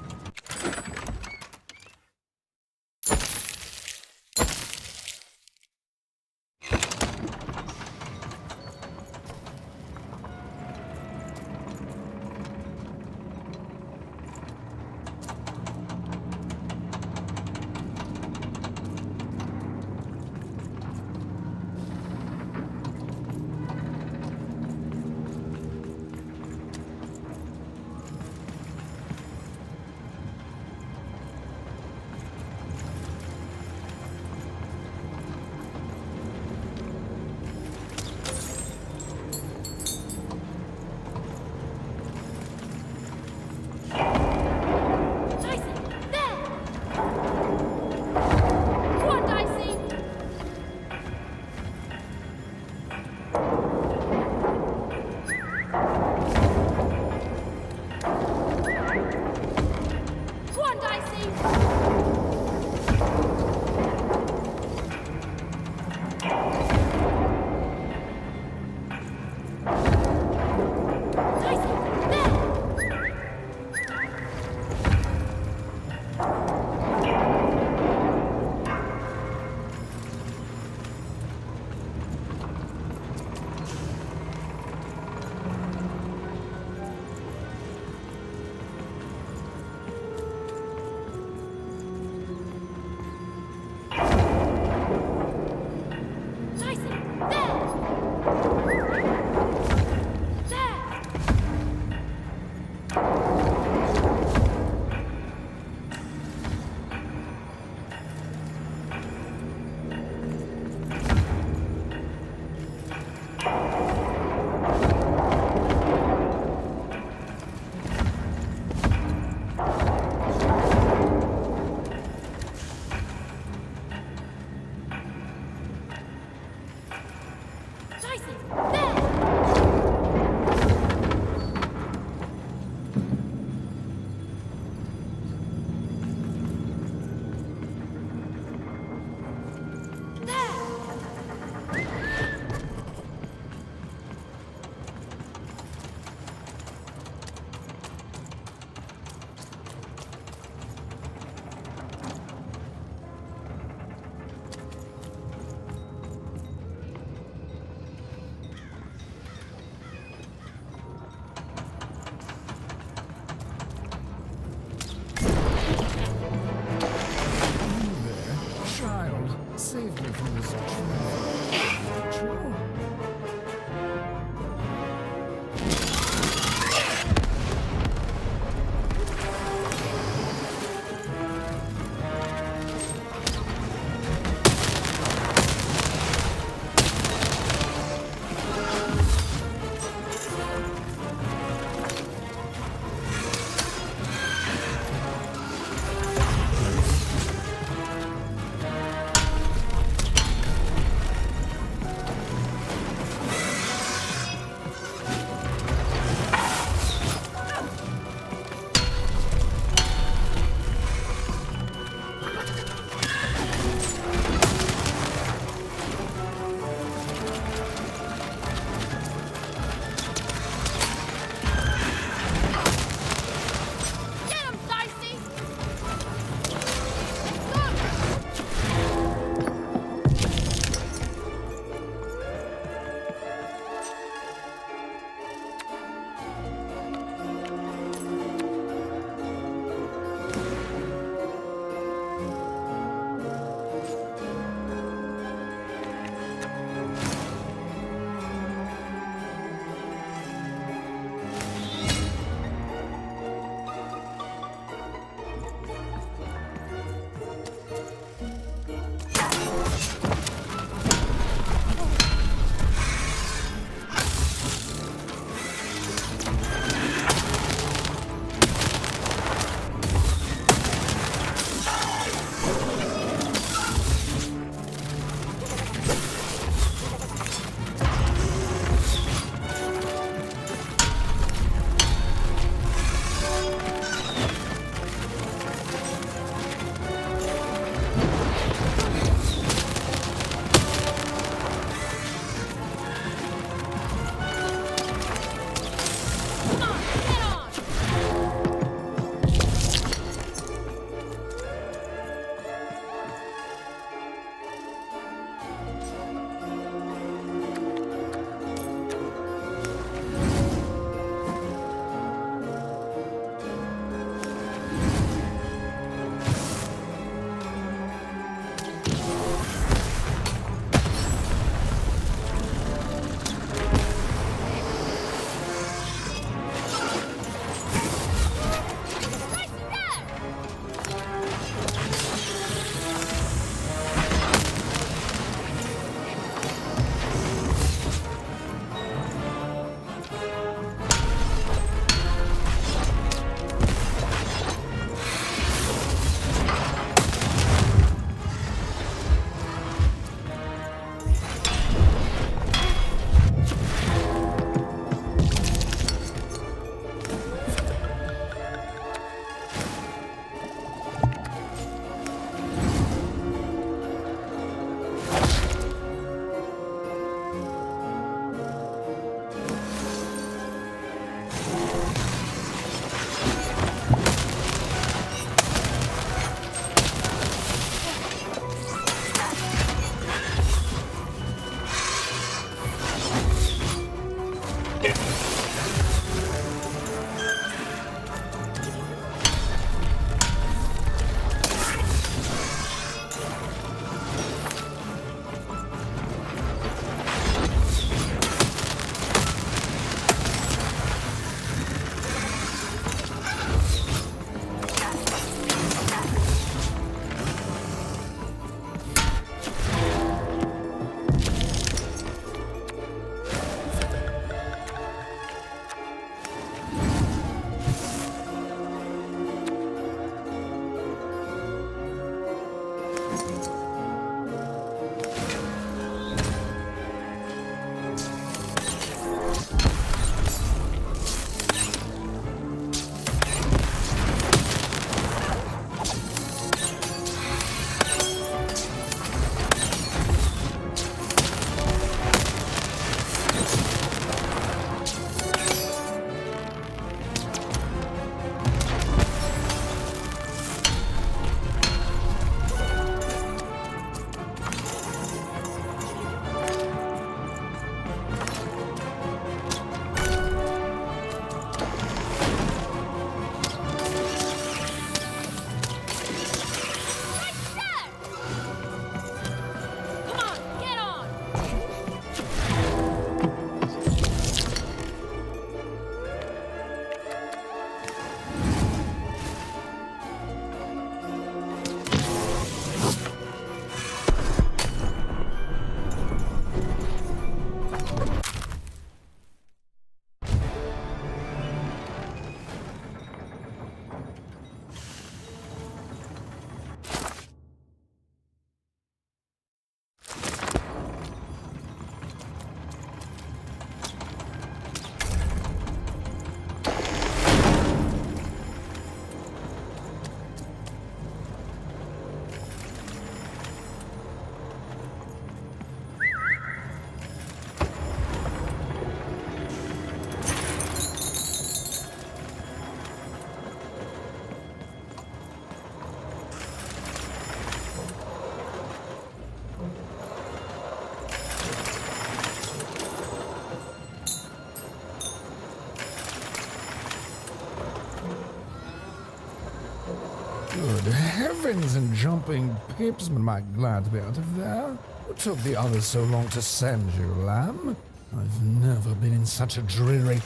Good heavens and jumping pips, am I glad to be out of there. What took the others so long to send you, lamb? I've never been in such a dreary...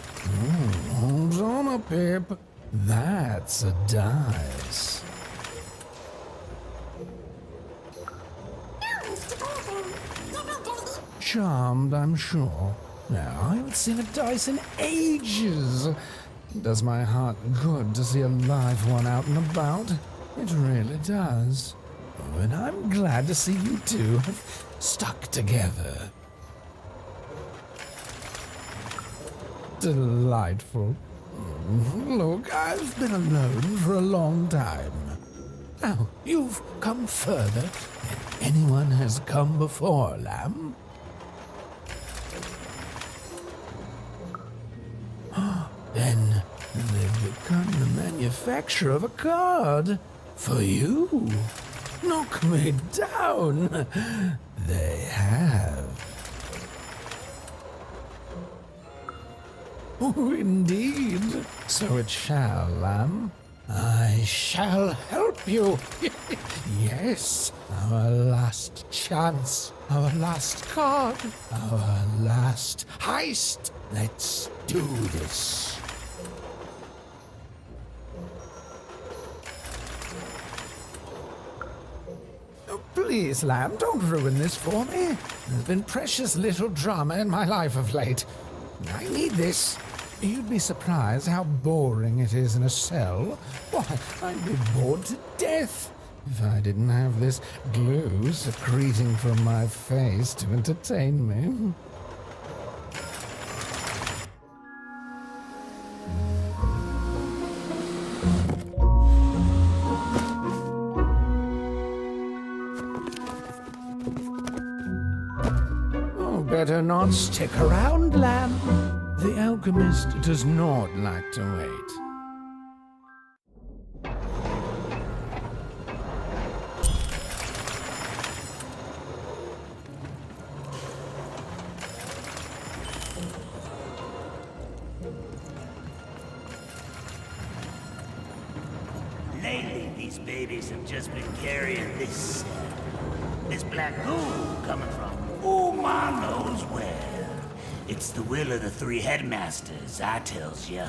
hold on a pip. That's a dice. Charmed, I'm sure. Now, I haven't seen a dice in ages. It does my heart good to see a live one out and about. It really does. Oh, and I'm glad to see you two have stuck together. Delightful. Look, I've been alone for a long time. Now, you've come further than anyone has come before, lamb. Then they've become the manufacturer of a card for you. Knock me down. They have. Oh, indeed. So it shall, lamb. I shall help you. Yes, our last chance, our last card, our last heist. Let's do this. Oh, please, lamb, don't ruin this for me. There's been precious little drama in my life of late. I need this. You'd be surprised how boring it is in a cell. Why, I'd be bored to death if I didn't have this glue secreting from my face to entertain me. Oh, better not stick around, lamb. The alchemist does not like to wait. Lately, these babies have just been carrying this black goo coming from who ma knows where. It's the will of the three headmasters, I tells ya.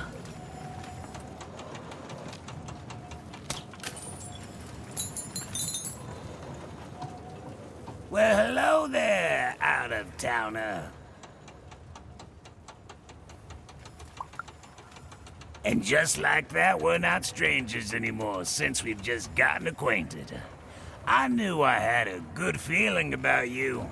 Well, hello there, out-of-towner. And just like that, we're not strangers anymore, since we've just gotten acquainted. I knew I had a good feeling about you.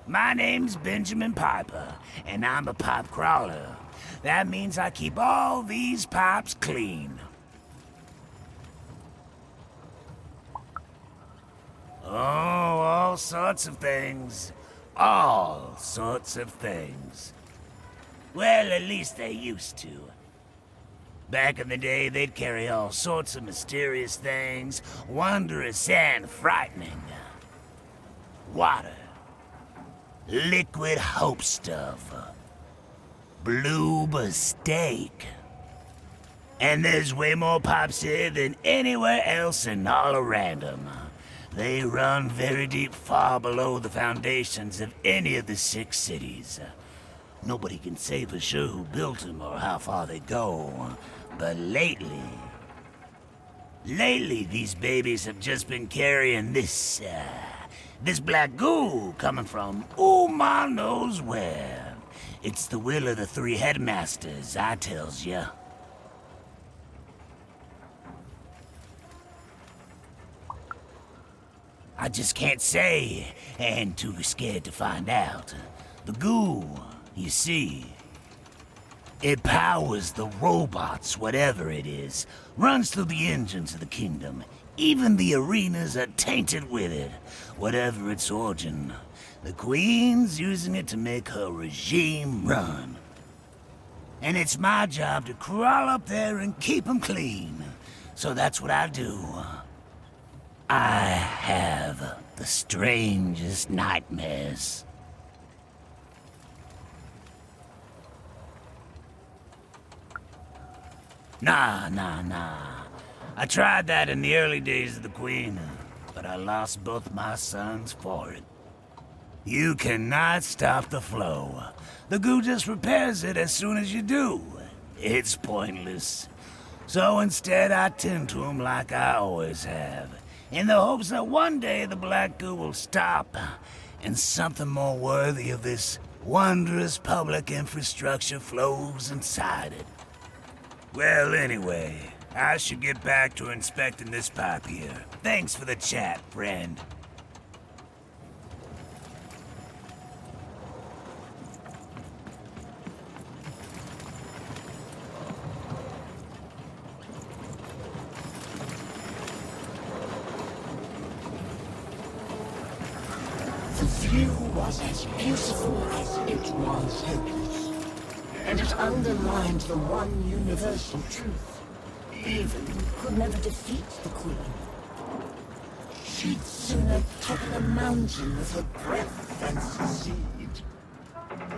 My name's Benjamin Piper, and I'm a pipe crawler. That means I keep all these pipes clean. Oh, all sorts of things. All sorts of things. Well, at least they used to. Back in the day, they'd carry all sorts of mysterious things, wondrous and frightening. Water. Liquid hope stuff. Blue steak. And there's way more pipes here than anywhere else in all of Random. They run very deep, far below the foundations of any of the 6 cities. Nobody can say for sure who built them or how far they go. But lately, these babies have just been carrying this black goo coming from ma knows where. It's the will of the 3 headmasters, I tells ya. I just can't say, and too scared to find out. The goo, you see, it powers the robots, whatever it is, runs through the engines of the kingdom. Even the arenas are tainted with it, whatever its origin. The Queen's using it to make her regime run. And it's my job to crawl up there and keep them clean. So that's what I do. I have the strangest nightmares. Nah. I tried that in the early days of the Queen, but I lost both my sons for it. You cannot stop the flow. The goo just repairs it as soon as you do. It's pointless. So instead I tend to them like I always have, in the hopes that one day the black goo will stop, and something more worthy of this wondrous public infrastructure flows inside it. Well, anyway, I should get back to inspecting this pipe here. Thanks for the chat, friend. The view was as beautiful as it was hopeless, and it underlined the one universal truth. Even could never defeat the Queen. She'd sooner topple a mountain with her breath than succeed.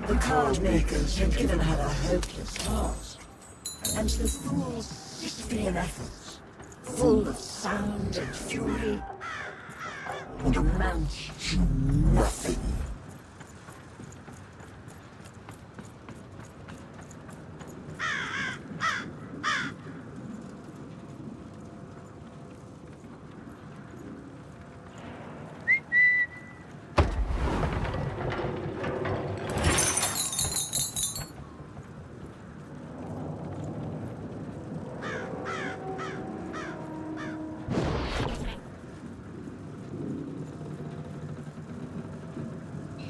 The card makers had given her a hopeless task, and the fool's Sisyphean efforts, full of sound and fury, would amount to nothing.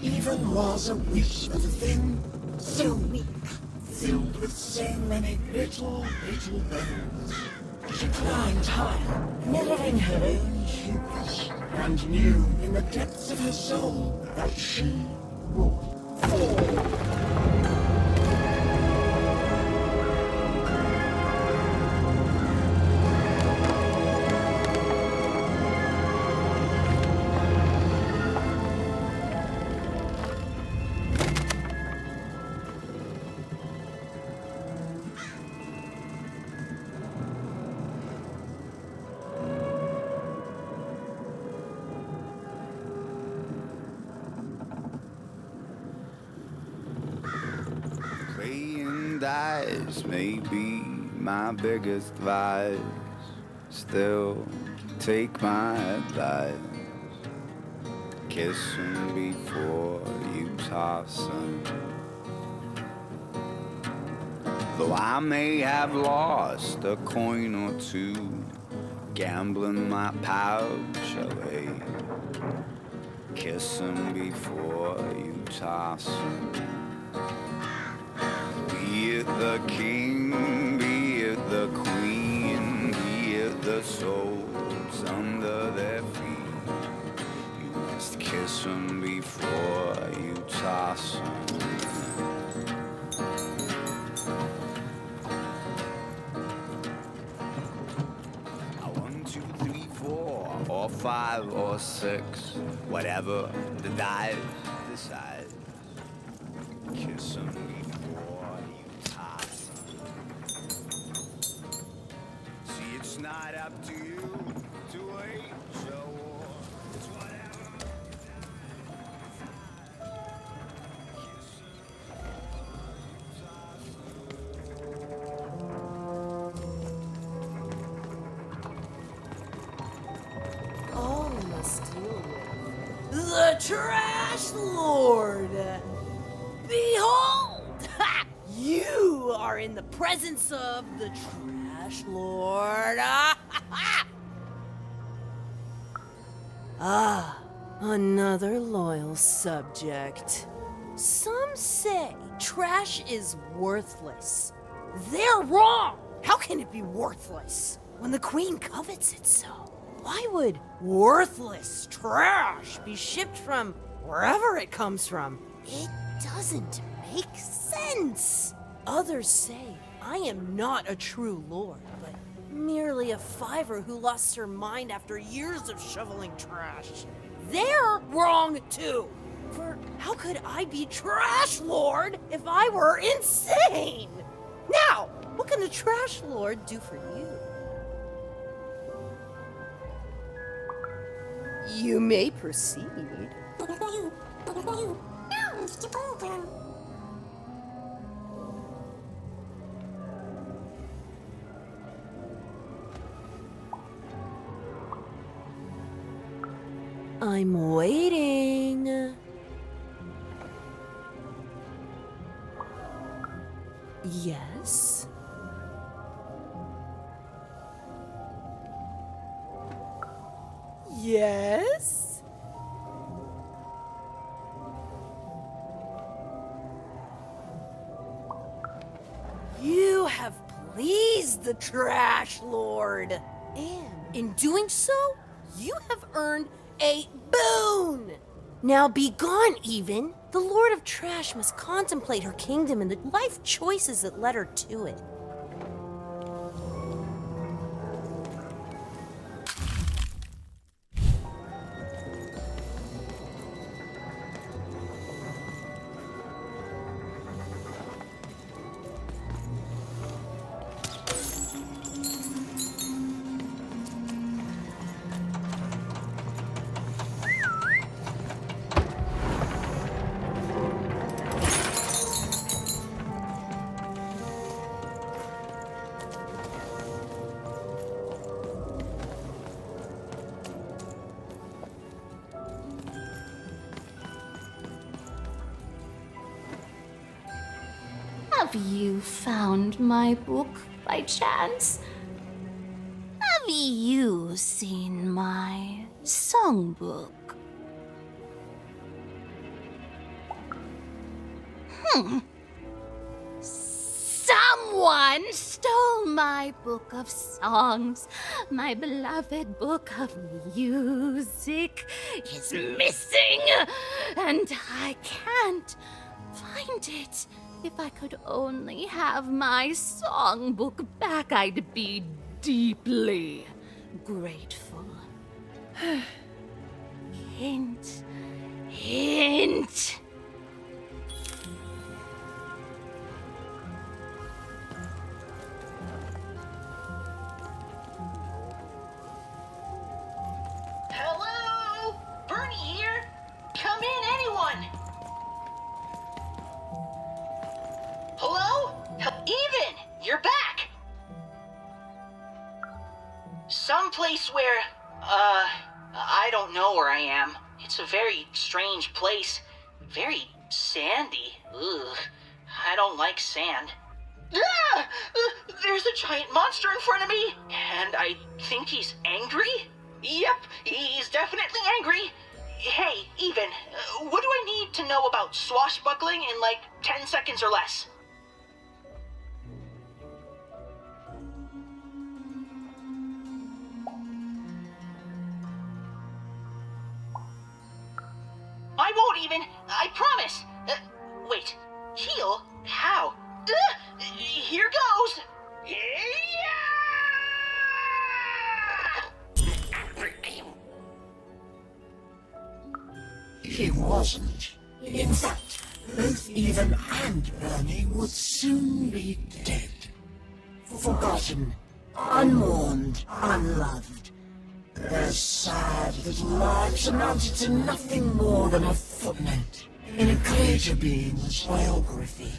Even was a wish of a thing so weak, filled with so many little bones. She climbed higher, mirroring her own hubris, and knew in the depths of her soul that she would fall. Playing dice may be my biggest vice. Still, take my advice. Kiss 'em before you toss 'em. Though I may have lost a coin or two, gambling my pouch away. Kiss 'em before you toss 'em. Be it the king, be it the queen, be it the souls under their feet. You must kiss 'em before you toss 'em. 1, 2, 3, 4, or 5 or 6, whatever the dice decides. Kiss 'em before you toss 'em. See, it's not up to you to wage a war. It's whatever. All must deal with the Trash Lord. Behold! Ha! You are in the presence of the Trash Lord. Ah, another loyal subject. Some say trash is worthless. They're wrong! How can it be worthless when the Queen covets it so? Why would worthless trash be shipped from wherever it comes from? It doesn't make sense. Others say I am not a true lord, but merely a fiver who lost her mind after years of shoveling trash. They're wrong too. For how could I be trash lord if I were insane? Now, what can the trash lord do for you? You may proceed. I'm waiting. Yes? Yes? You have pleased the Trash Lord. And in doing so, you have earned a boon. Now be gone, even. The Lord of Trash must contemplate her kingdom and the life choices that led her to it. Have you found my book by chance? Have you seen my songbook? Someone stole my book of songs. My beloved book of music is missing, and I can't find it. If I could only have my songbook back, I'd be deeply grateful. Hint, hint. Hello? Bernie here? Come in, anyone! Hello? Even, you're back! Someplace where, I don't know where I am. It's a very strange place. Very sandy. Ugh, I don't like sand. Ah! There's a giant monster in front of me, and I think he's angry? Yep, he's definitely angry. Hey, Even, what do I need to know about swashbuckling in like 10 seconds or less? I won't even, I promise. Wait, heal? How? Here goes. He wasn't. In fact, both Even and Bernie would soon be dead. Forgotten, unmourned, unloved. Their sad little lives amounted to nothing more than a footnote in a greater being's biography.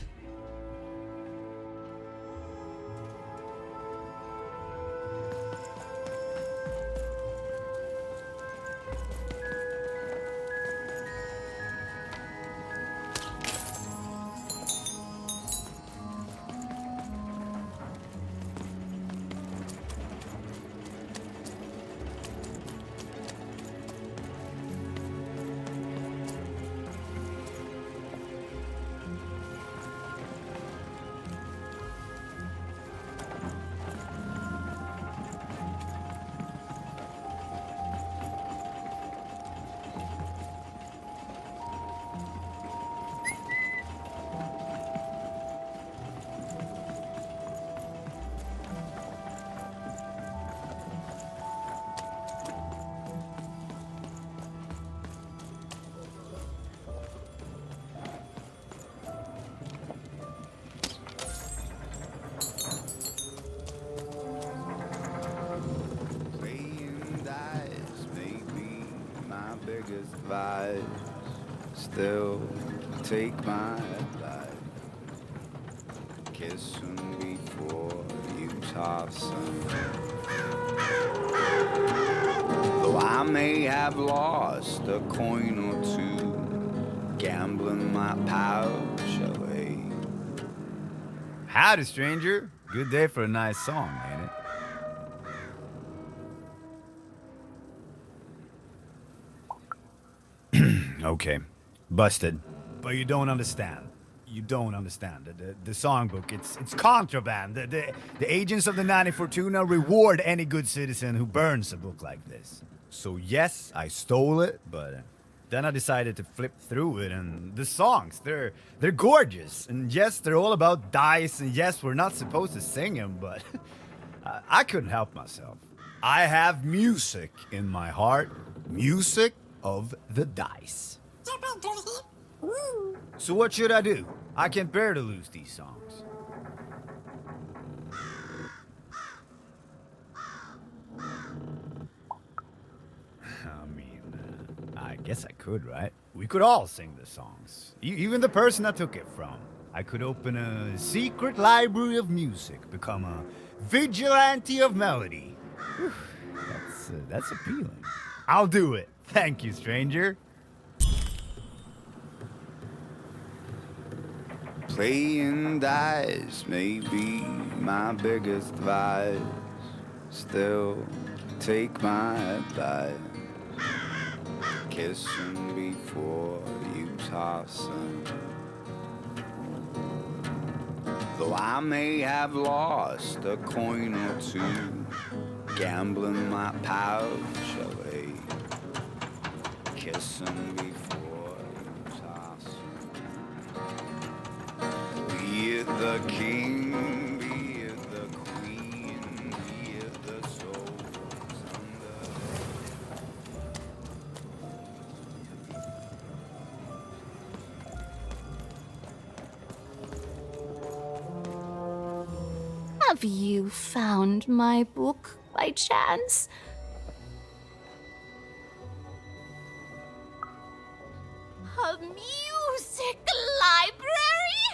Vice, still take my advice. Kiss him before you toss him. Though I may have lost a coin or two, gambling my pouch away. Howdy, stranger. Good day for a nice song, ain't it? Okay, busted. But you don't understand. You don't understand. The songbook, it's contraband. The agents of the 90 Fortuna reward any good citizen who burns a book like this. So yes, I stole it, but then I decided to flip through it, and the songs, they're gorgeous. And yes, they're all about dice, and yes, we're not supposed to sing them, but I couldn't help myself. I have music in my heart. Music of the dice. So what should I do? I can't bear to lose these songs. I mean, I guess I could, right? We could all sing the songs. Even the person I took it from. I could open a secret library of music, become a vigilante of melody. Whew, that's appealing. I'll do it. Thank you, stranger. Playing dice may be my biggest vice. Still take my advice. Kiss him before you toss him. Though I may have lost a coin or two, gambling my pouch away. Kiss him before you toss him. Be it the king, be it the queen, be it the souls under. Have you found my book by chance? A music library?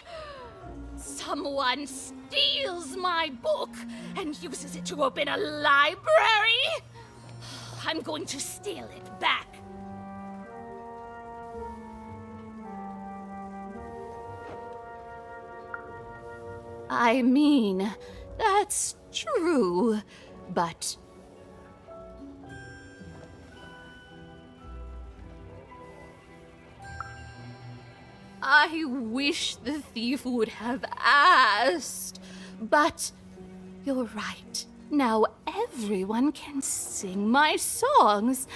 Someone steals my book and uses it to open a library? I'm going to steal it back. I mean, that's true, but... I wish the thief would have asked, but you're right. Now everyone can sing my songs.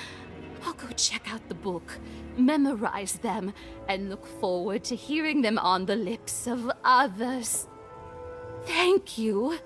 I'll go check out the book, memorize them, and look forward to hearing them on the lips of others. Thank you.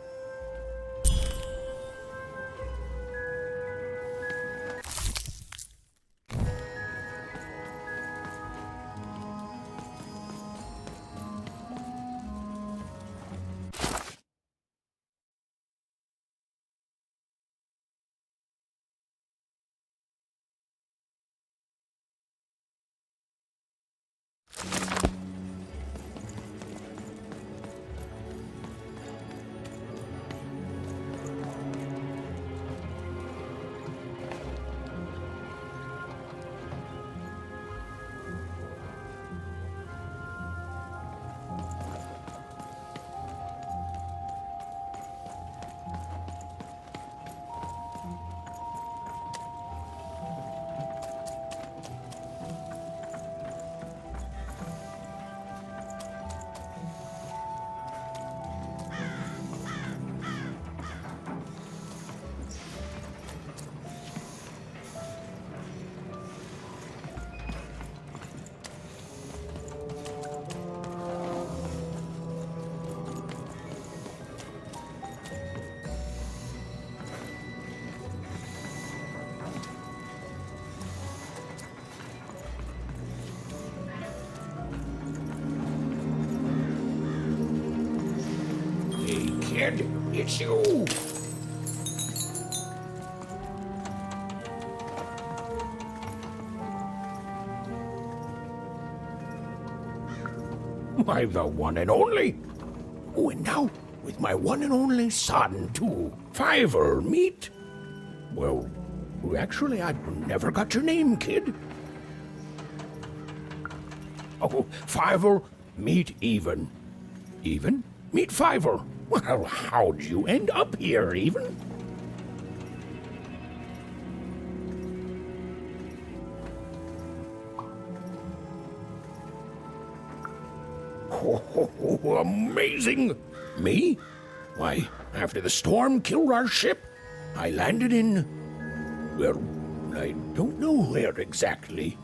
Kid, it's you! Why, the one and only. Oh, and now, with my one and only son, too. Fiver, meet. Well, actually, I never got your name, kid. Oh, Fiver, meet Even. Even? Meet Fiver. Well, how'd you end up here, Even? Oh, amazing! Me? Why, after the storm killed our ship, I landed in... well, I don't know where exactly.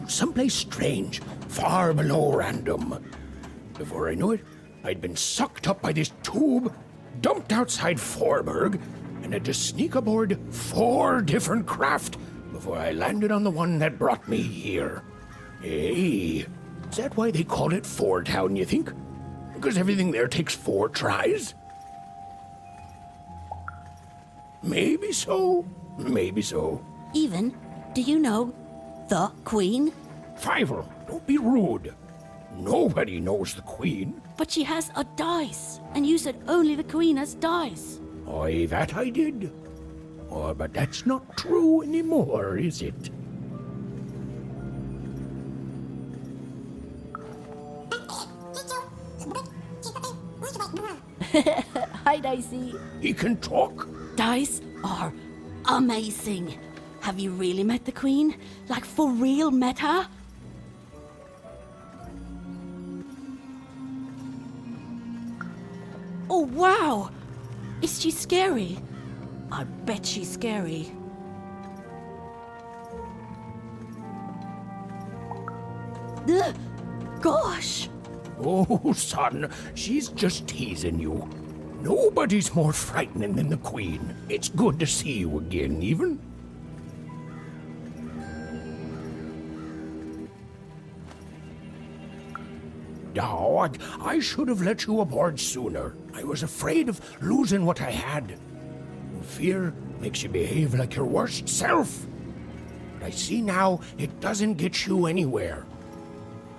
Someplace strange, far below random. Before I knew it, I'd been sucked up by this tube, dumped outside Forberg, and had to sneak aboard 4 different craft before I landed on the one that brought me here. Hey, is that why they call it Four Town, you think? Because everything there takes 4 tries? Maybe so, maybe so. Even, do you know the Queen? Fiver, don't be rude. Nobody knows the Queen. But she has a dice, and you said only the Queen has dice. Aye, that I did. Oh, but that's not true anymore, is it? Hi, Dicey. He can talk. Dice are amazing. Have you really met the Queen? Like, for real met her? Oh, wow! Is she scary? I bet she's scary. Ugh, gosh! Oh, son, she's just teasing you. Nobody's more frightening than the Queen. It's good to see you again, Even. Oh, I should have let you aboard sooner. I was afraid of losing what I had. Fear makes you behave like your worst self. But I see now it doesn't get you anywhere.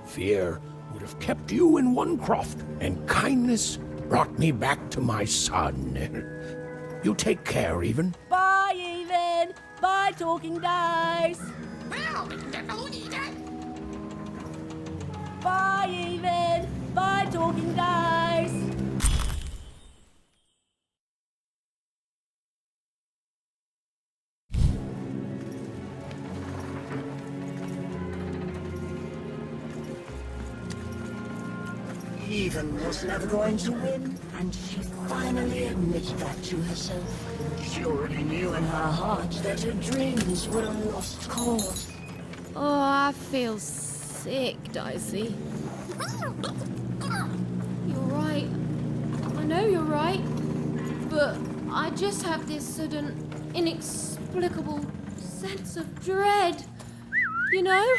Fear would have kept you in one croft, and kindness brought me back to my son. You take care, Even. Bye, Even! Bye, Talking Dice! Bye, Even! Bye, Talking Dice! Even was never going to win, and she finally admitted that to herself. She already knew in her heart that her dreams were a lost cause. Oh, I feel sick, Dicey. You're right. I know you're right. But I just have this sudden, inexplicable sense of dread. You know?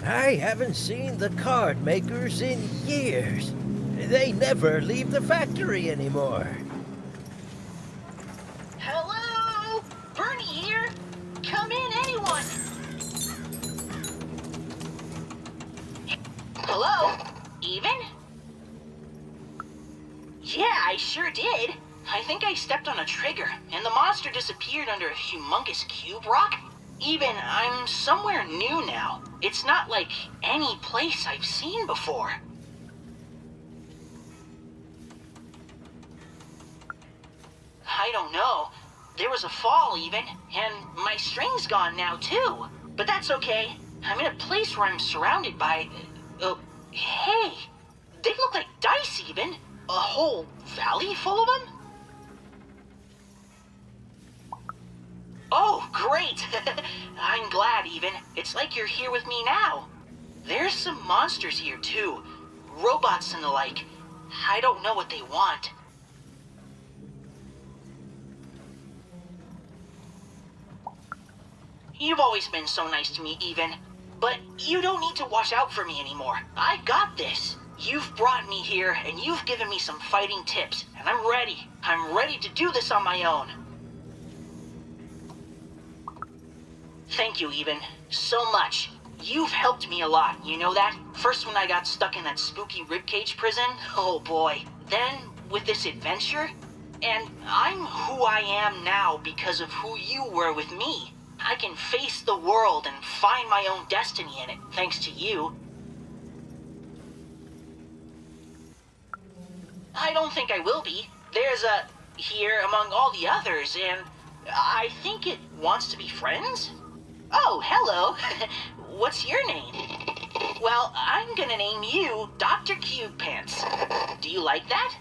I haven't seen the card makers in years. They never leave the factory anymore. Hello? Bernie here? Come in, anyone! Hello? Even? Yeah, I sure did. I think I stepped on a trigger, and the monster disappeared under a humongous cube rock. Even, I'm somewhere new now. It's not like any place I've seen before. I don't know. There was a fall even, and my string's gone now too. But that's okay. I'm in a place where I'm surrounded by... hey! They look like dice even. A whole valley full of them? Oh, great! I'm glad, even. It's like you're here with me now. There's some monsters here, too. Robots and the like. I don't know what they want. You've always been so nice to me, even. But you don't need to watch out for me anymore. I got this. You've brought me here, and you've given me some fighting tips, and I'm ready. I'm ready to do this on my own. Thank you, Even, so much. You've helped me a lot, you know that? First when I got stuck in that spooky ribcage prison, oh boy. Then with this adventure, and I'm who I am now because of who you were with me. I can face the world and find my own destiny in it, thanks to you. I don't think I will be. There's a here among all the others, and I think it wants to be friends? Oh, hello. What's your name? Well, I'm gonna name you Dr. Cube Pants. Do you like that?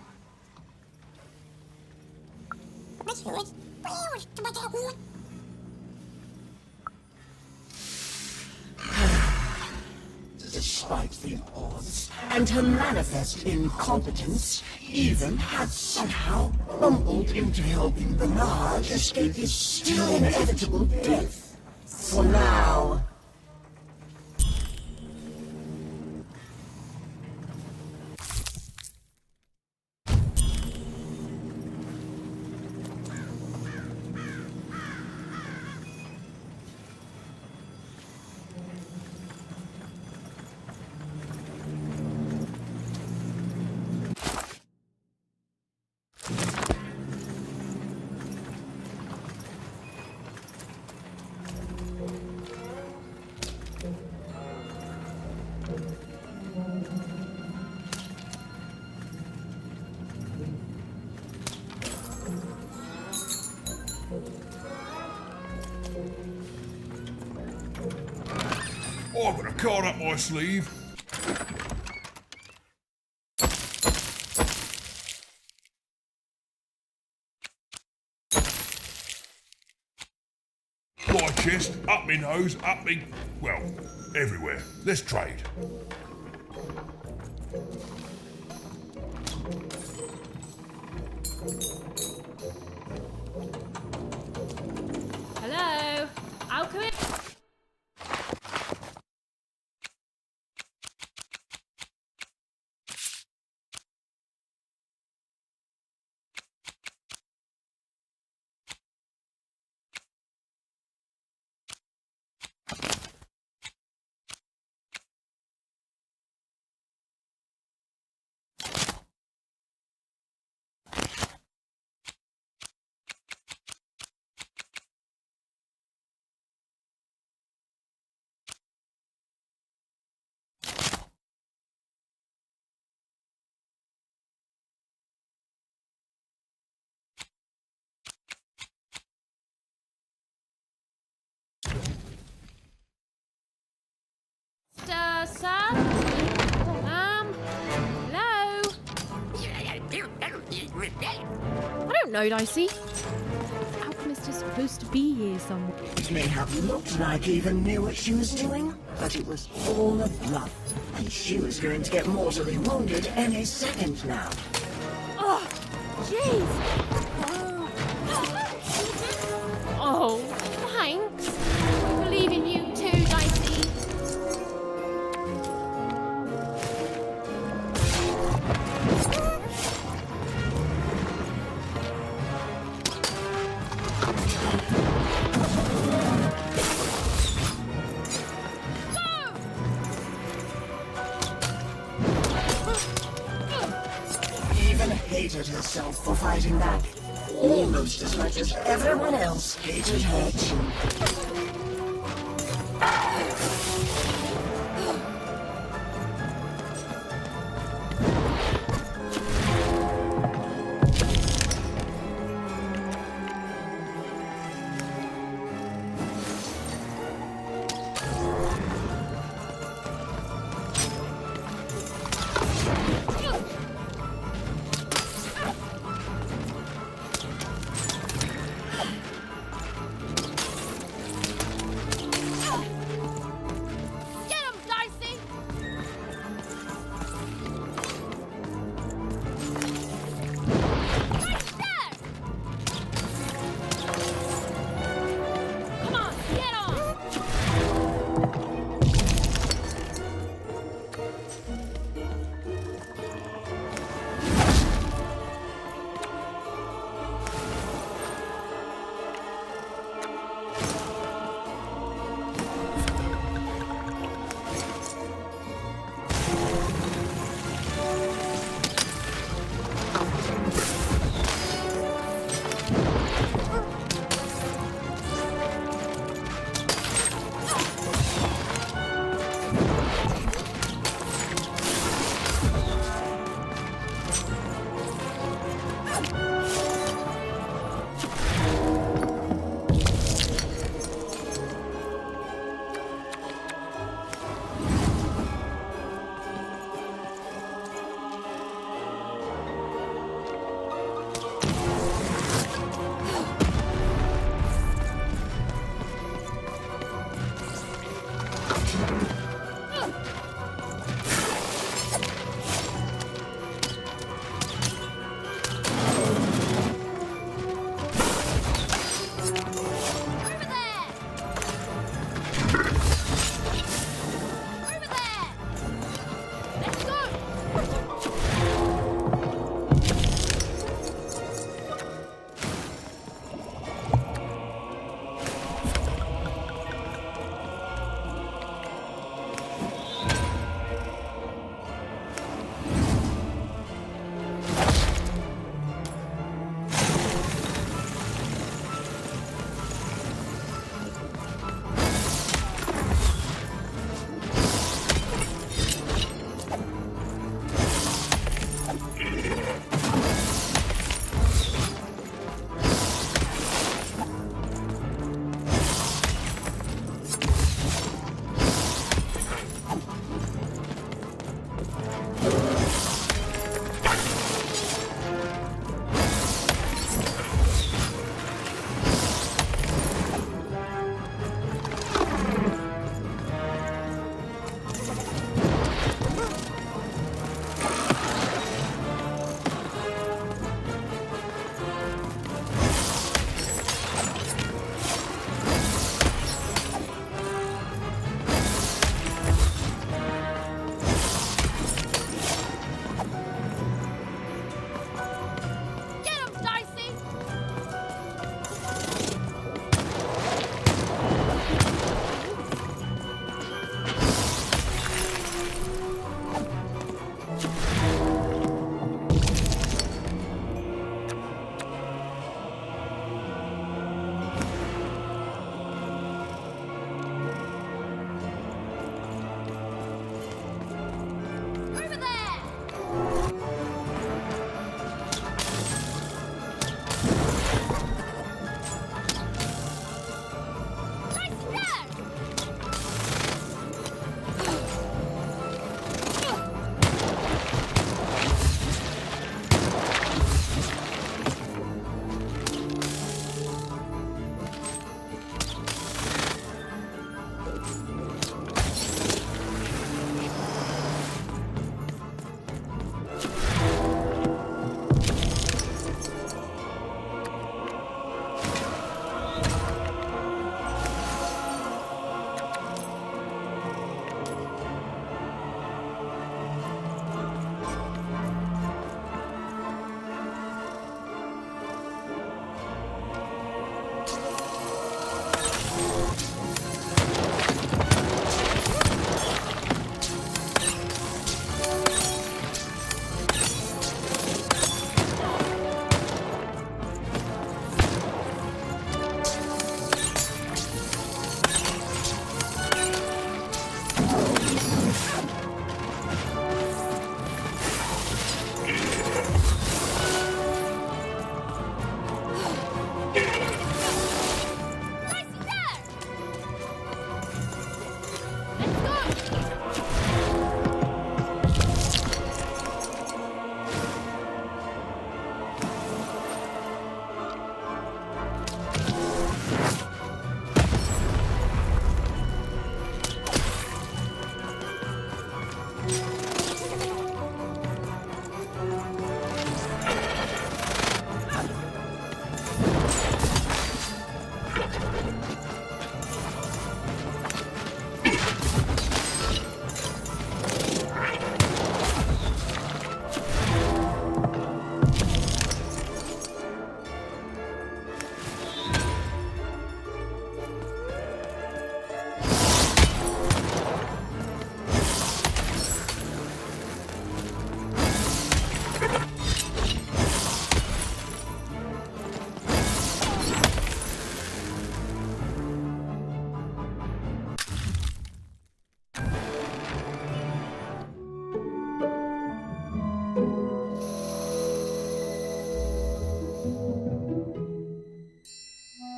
Despite the odds and her manifest incompetence, Even had somehow bumbled into helping Bernard escape his still inevitable death. For now. I've got a card up my sleeve. My chest, up my nose, up me... well, everywhere. Let's trade. Hello? I'll come in. know, Dicey. Alchemist is supposed to be here somewhere. It may have looked like Eva knew what she was doing, but it was all a bluff. And she was going to get mortally wounded any second now. Oh, jeez. Oh, thanks. I believe in you too, Dicey. Eva hated herself for fighting back. Almost as much as everyone else hated her too.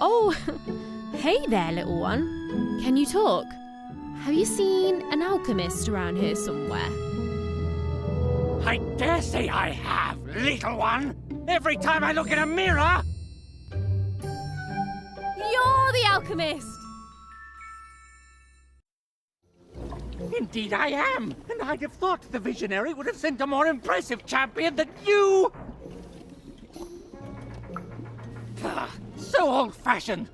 Oh, hey there, little one. Can you talk? Have you seen an alchemist around here somewhere? I dare say I have, little one. Every time I look in a mirror... You're the alchemist! Indeed I am, and I'd have thought the Visionary would have sent a more impressive champion than you! So old-fashioned.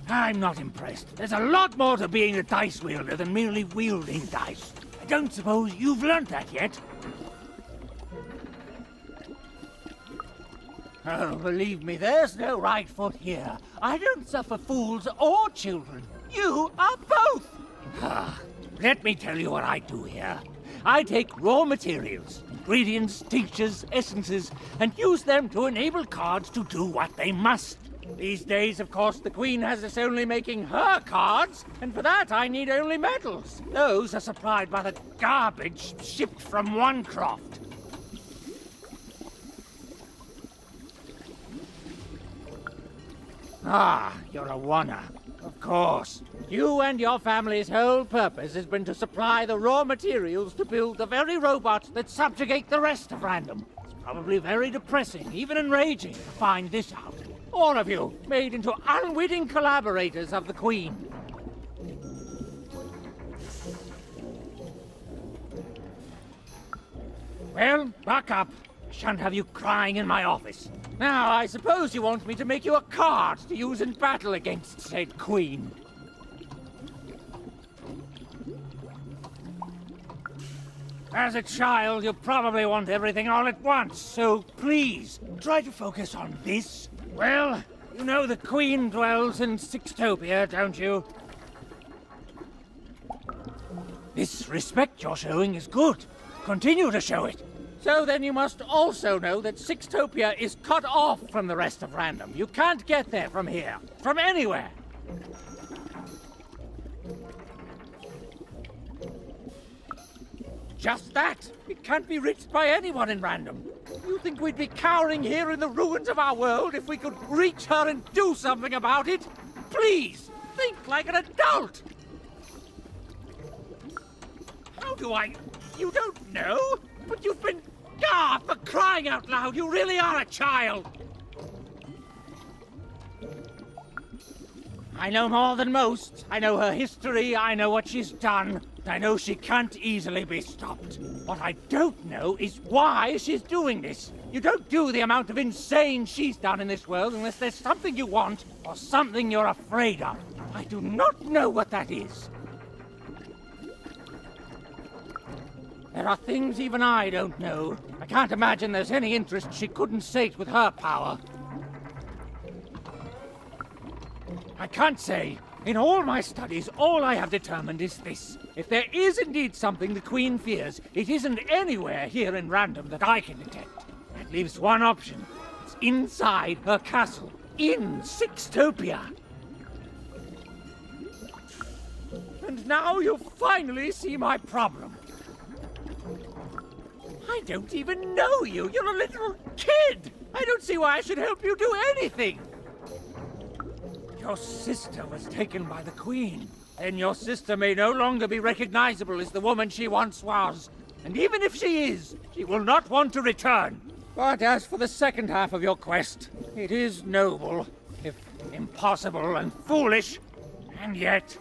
I'm not impressed. There's a lot more to being a dice wielder than merely wielding dice. I don't suppose you've learnt that yet? Oh, believe me, there's no right foot here. I don't suffer fools or children. You are both! Let me tell you what I do here. I take raw materials, ingredients, tinctures, essences, and use them to enable cards to do what they must. These days, of course, the Queen has us only making her cards, and for that I need only metals. Those are supplied by the garbage shipped from Onecroft. Ah, you're a oner. Of course. You and your family's whole purpose has been to supply the raw materials to build the very robots that subjugate the rest of Random. It's probably very depressing, even enraging, to find this out. All of you, made into unwitting collaborators of the Queen. Well, buck up. I shan't have you crying in my office. Now, I suppose you want me to make you a card to use in battle against said Queen. As a child, you probably want everything all at once, so please, try to focus on this. Well, you know the Queen dwells in Sixtopia, don't you? This respect you're showing is good. Continue to show it. So then you must also know that Sixtopia is cut off from the rest of Random. You can't get there from here, from anywhere. Just that. It can't be reached by anyone in Random. You think we'd be cowering here in the ruins of our world if we could reach her and do something about it? Please, think like an adult! How do I... You don't know? But you've been... Ah, for crying out loud, you really are a child! I know more than most. I know her history, I know what she's done. I know she can't easily be stopped. What I don't know is why she's doing this. You don't do the amount of insane she's done in this world unless there's something you want or something you're afraid of. I do not know what that is. There are things even I don't know. I can't imagine there's any interest she couldn't sate with her power. I can't say. In all my studies, all I have determined is this. If there is indeed something the Queen fears, it isn't anywhere here in Random that I can detect. That leaves one option. It's inside her castle. In Sixtopia. And now you finally see my problem. I don't even know you. You're a little kid. I don't see why I should help you do anything. Your sister was taken by the Queen. Then your sister may no longer be recognizable as the woman she once was. And even if she is, she will not want to return. But as for the second half of your quest, it is noble, if impossible and foolish. And yet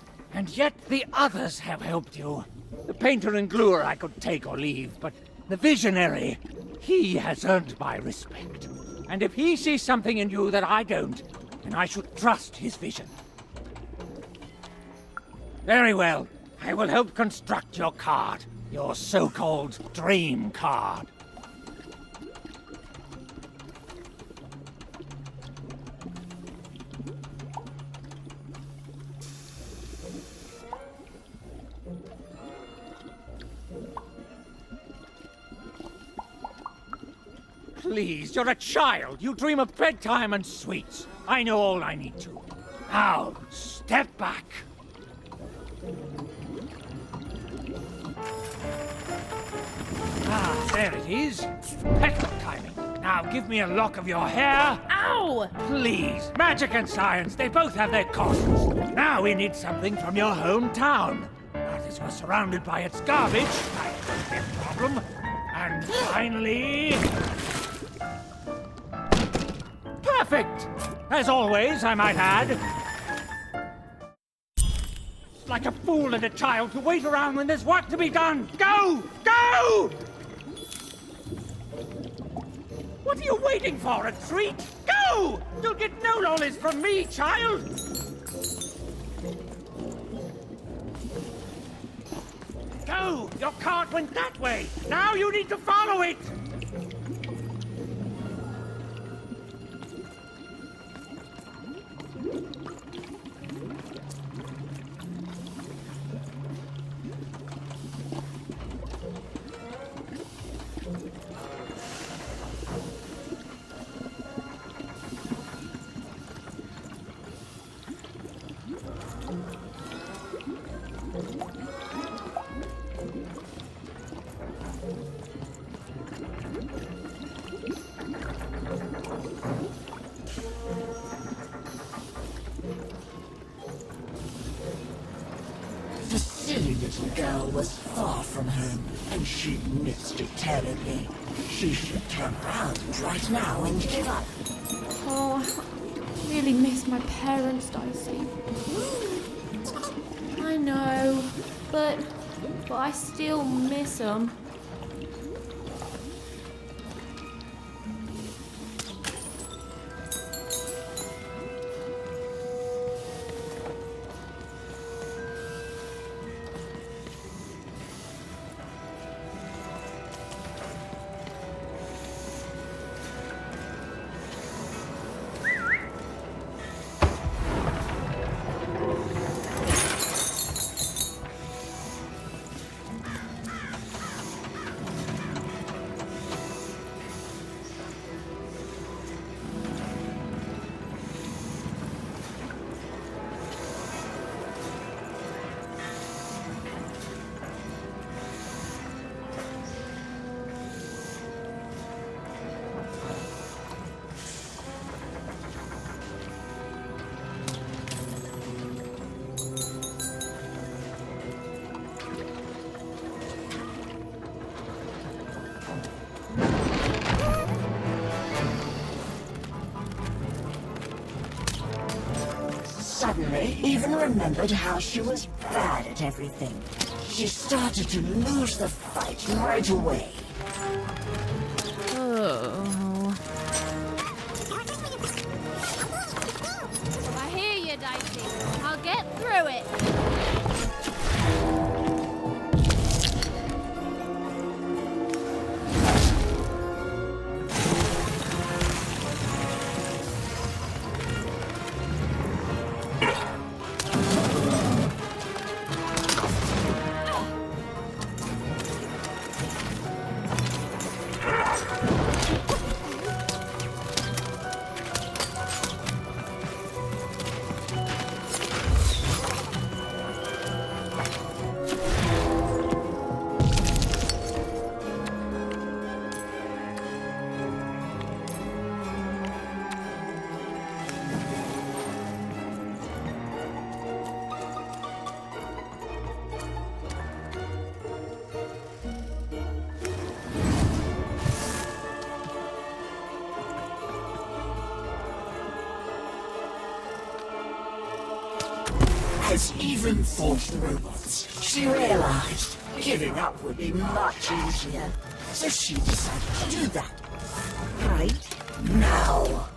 the others have helped you. The painter and gluer I could take or leave, but the Visionary, he has earned my respect. And if he sees something in you that I don't, then I should trust his vision. Very well. I will help construct your card. Your so-called dream card. Please, you're a child. You dream of bedtime and sweets. I know all I need to. Now, step back. Ah, there it is. Perfect timing. Now give me a lock of your hair. Ow! Please. Magic and science, they both have their costs. Now we need something from your hometown. Now that we're surrounded by its garbage, that won't be a problem. And finally... perfect! As always, I might add. Like a fool and a child to wait around when there's work to be done. Go! Go! What are you waiting for, a treat? Go! You'll get no lollies from me, child! Go! Your cart went that way! Now you need to follow it! The silly little girl was far from home, and she missed it terribly. She should turn around right now and give up. Oh, I really miss my parents, Dicey. I know, but I still miss them. Suddenly, even remembered how she was bad at everything. She started to lose the fight right away. Oh. I hear you, Dicey. I'll get through it. As Even fought the robots, she realized giving up would be much easier. So she decided to do that. Right now.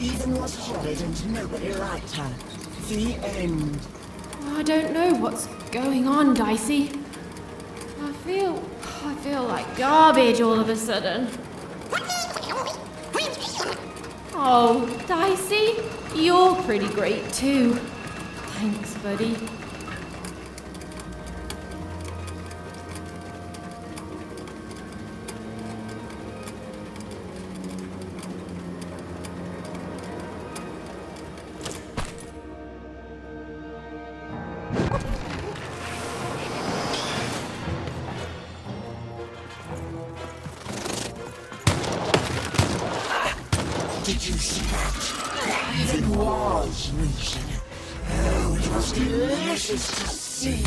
Ethan was horrid and nobody liked her. The end. I don't know what's going on, Dicey. I feel like garbage all of a sudden. Oh, Dicey, you're pretty great too. Thanks, buddy. Did you see that? It was reaching. Oh, it was delicious to see.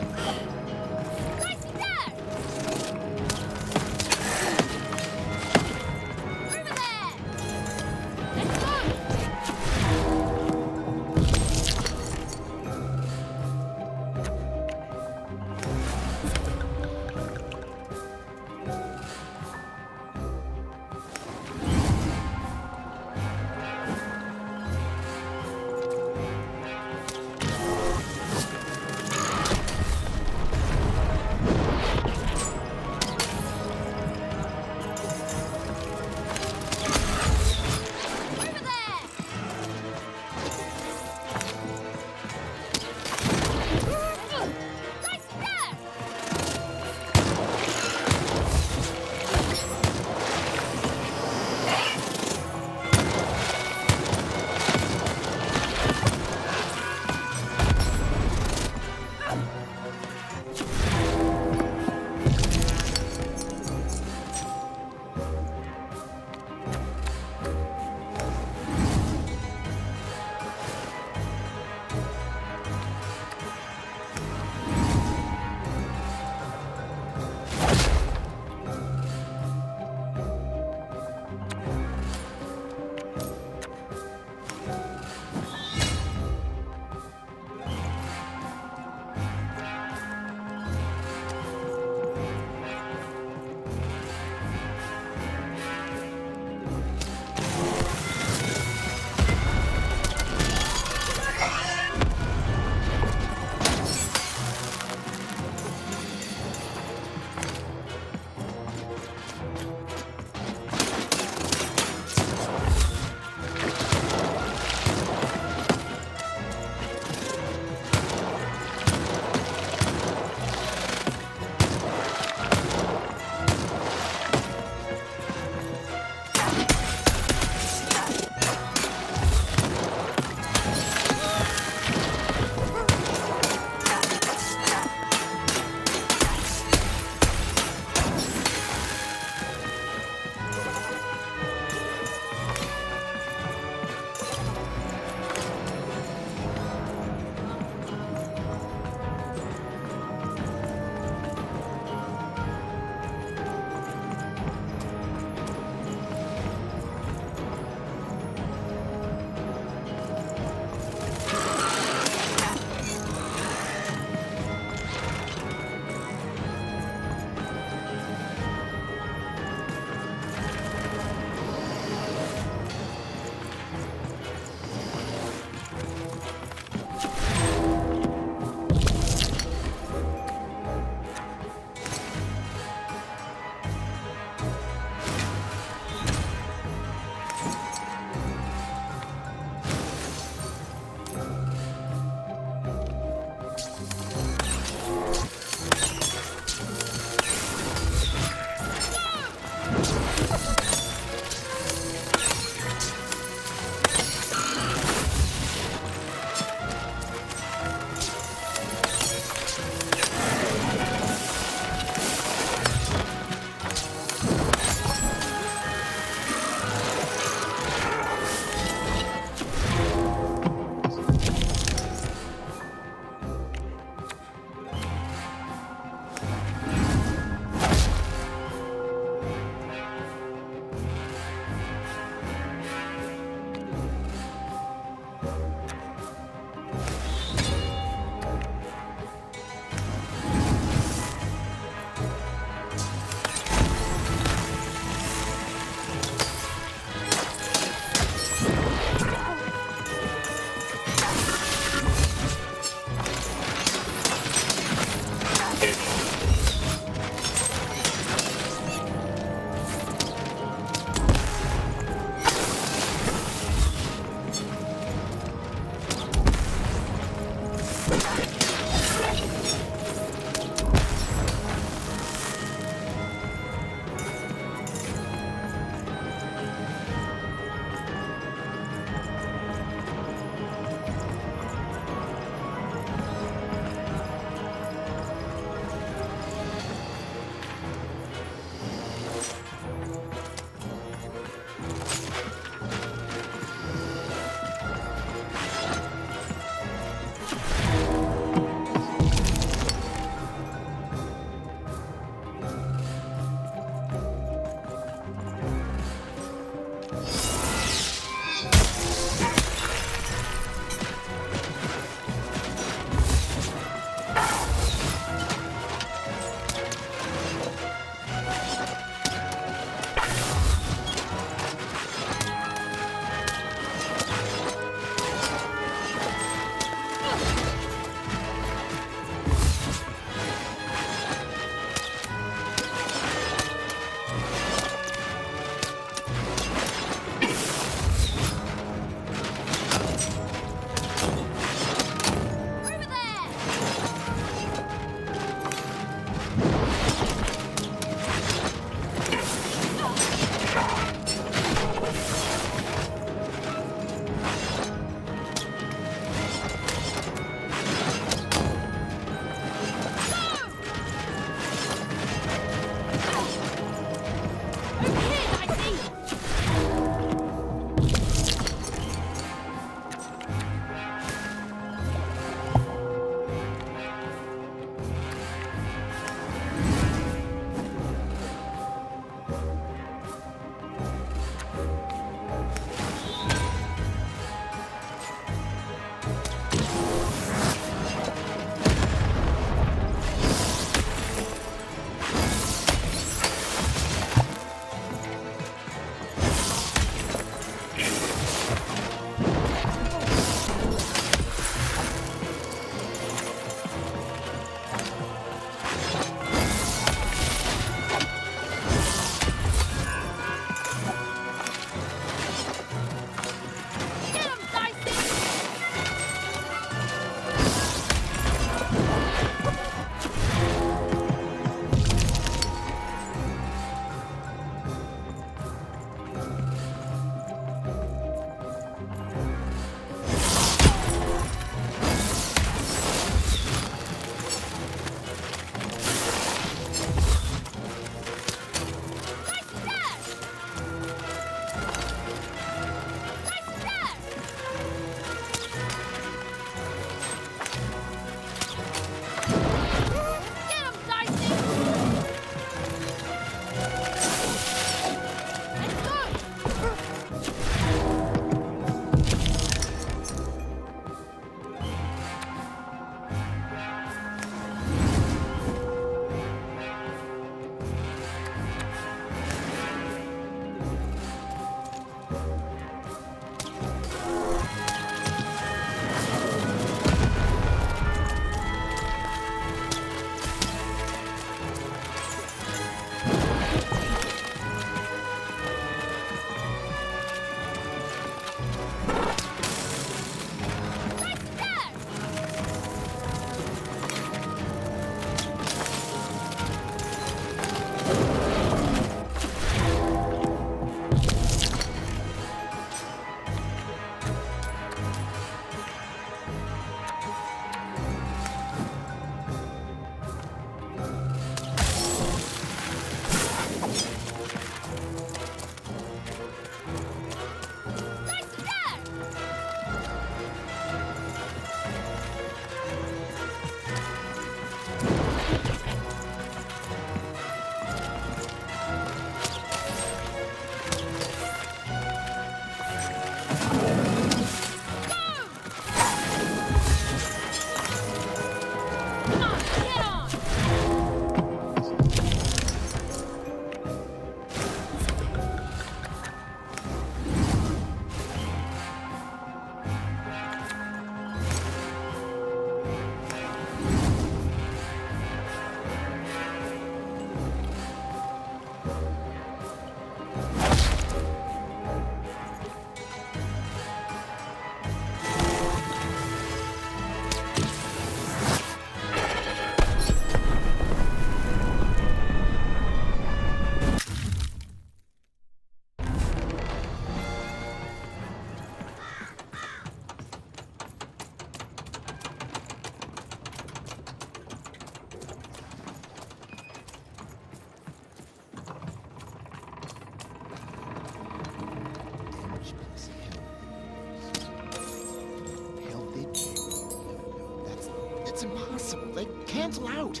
cancel out.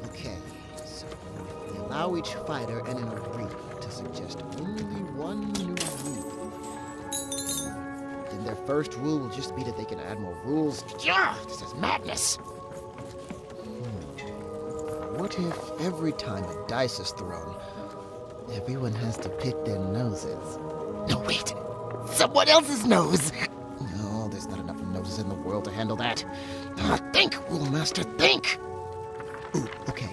Okay, so we allow each fighter and an arena to suggest only one new rule. Then their first rule will just be that they can add more rules. Yeah, this is madness! What if every time a dice is thrown, everyone has to pick their noses? No, wait! Someone else's nose! No, there's not enough noses in the world to handle that. Think, Rulemaster, think! Ooh, okay.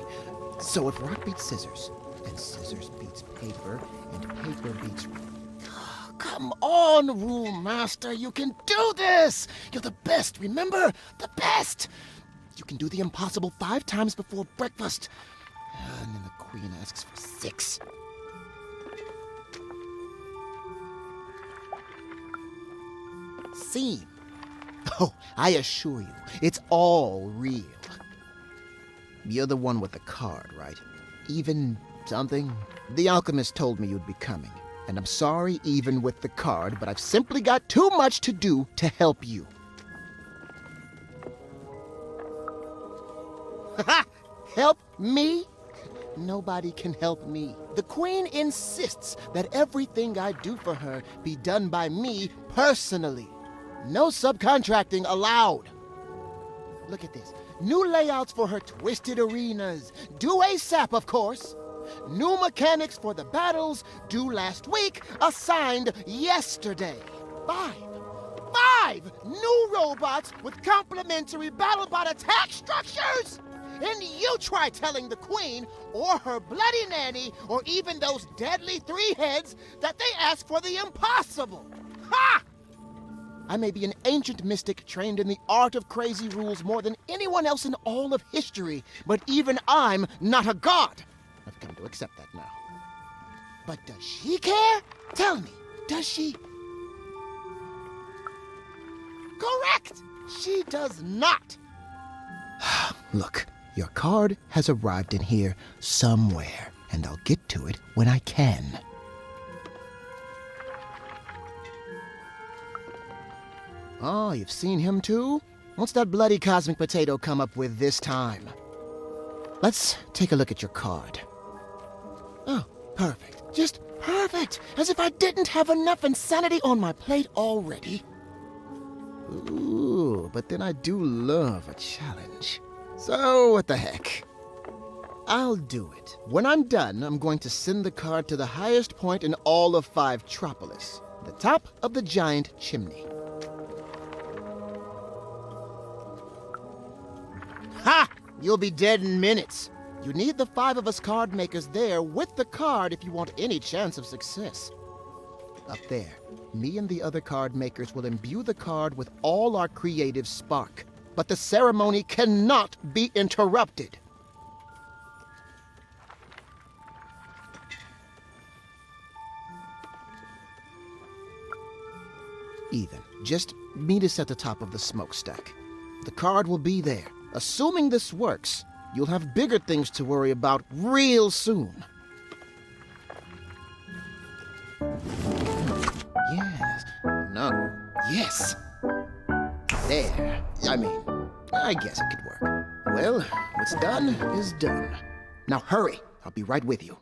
So if rock beats scissors, and scissors beats paper, and paper beats... Come on, Rulemaster, you can do this! You're the best, remember? The best! You can do the impossible 5 times before breakfast. And then the Queen asks for 6. Scene. Oh, I assure you, it's all real. You're the one with the card, right? Even something? The alchemist told me you'd be coming. And I'm sorry even with the card, but I've simply got too much to do to help you. Help me? Nobody can help me. The Queen insists that everything I do for her be done by me personally. No subcontracting allowed. Look at this. New layouts for her twisted arenas. Due ASAP, of course. New mechanics for the battles, due last week, assigned yesterday. 5 new robots with complementary BattleBot attack structures? And you try telling the Queen, or her bloody nanny, or even those deadly 3 heads, that they ask for the impossible. Ha! I may be an ancient mystic trained in the art of crazy rules more than anyone else in all of history, but even I'm not a god. I've come to accept that now. But does she care? Tell me, does she? Correct! She does not. Look, your card has arrived in here somewhere, and I'll get to it when I can. Oh, you've seen him too? What's that bloody cosmic potato come up with this time? Let's take a look at your card. Oh, perfect. Just perfect! As if I didn't have enough insanity on my plate already. Ooh, but then I do love a challenge. So, what the heck? I'll do it. When I'm done, I'm going to send the card to the highest point in all of Fivetropolis, the top of the giant chimney. Ha! You'll be dead in minutes. You need the 5 of us card makers there with the card if you want any chance of success. Up there, me and the other card makers will imbue the card with all our creative spark. But the ceremony cannot be interrupted. Even. Just meet us at the top of the smokestack. The card will be there. Assuming this works, you'll have bigger things to worry about real soon. Yes. No. Yes. There. I guess it could work. Well, what's done is done. Now hurry. I'll be right with you.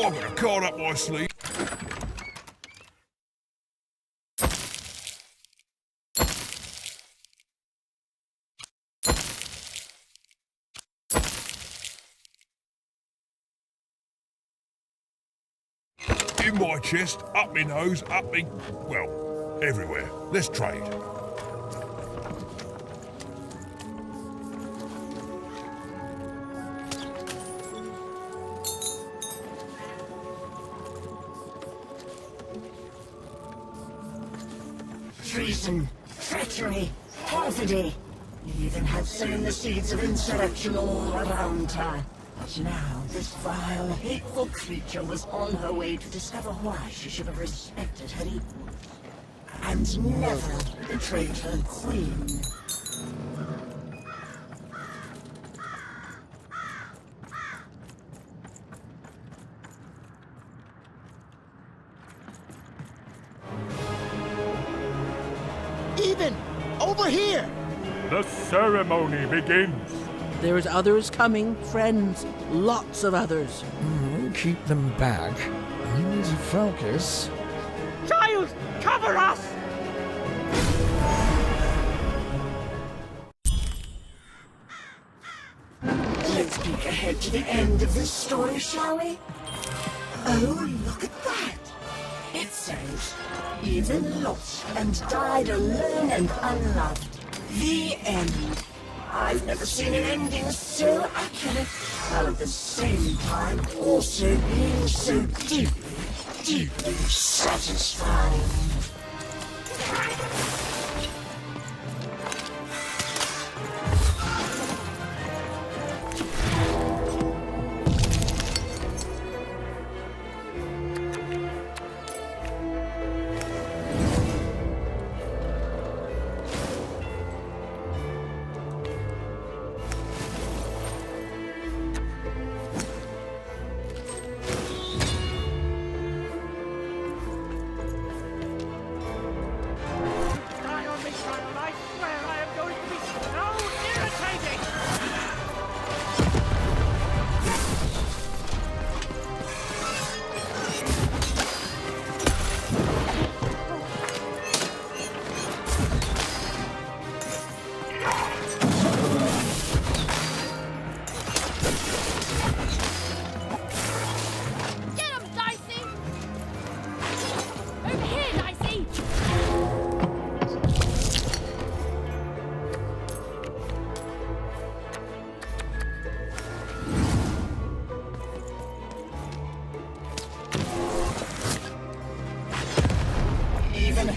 I've got a card up my sleeve. In my chest, up my nose, up me... well, everywhere. Let's trade. Treason, treachery, perfidy. You even had sown the seeds of insurrection all around her. But now this vile, hateful creature was on her way to discover why she should have respected her equals. And never betrayed her queen. Even! Over here! The ceremony begins. There's others coming, friends. Lots of others. Keep them back. I need to focus. Child, cover us! Let's peek ahead to the end of this story, shall we? Oh, look at that! It says, even lost and died alone and unloved. The end. I've never seen an ending so accurate, while at the same time also being so deeply, deeply satisfying.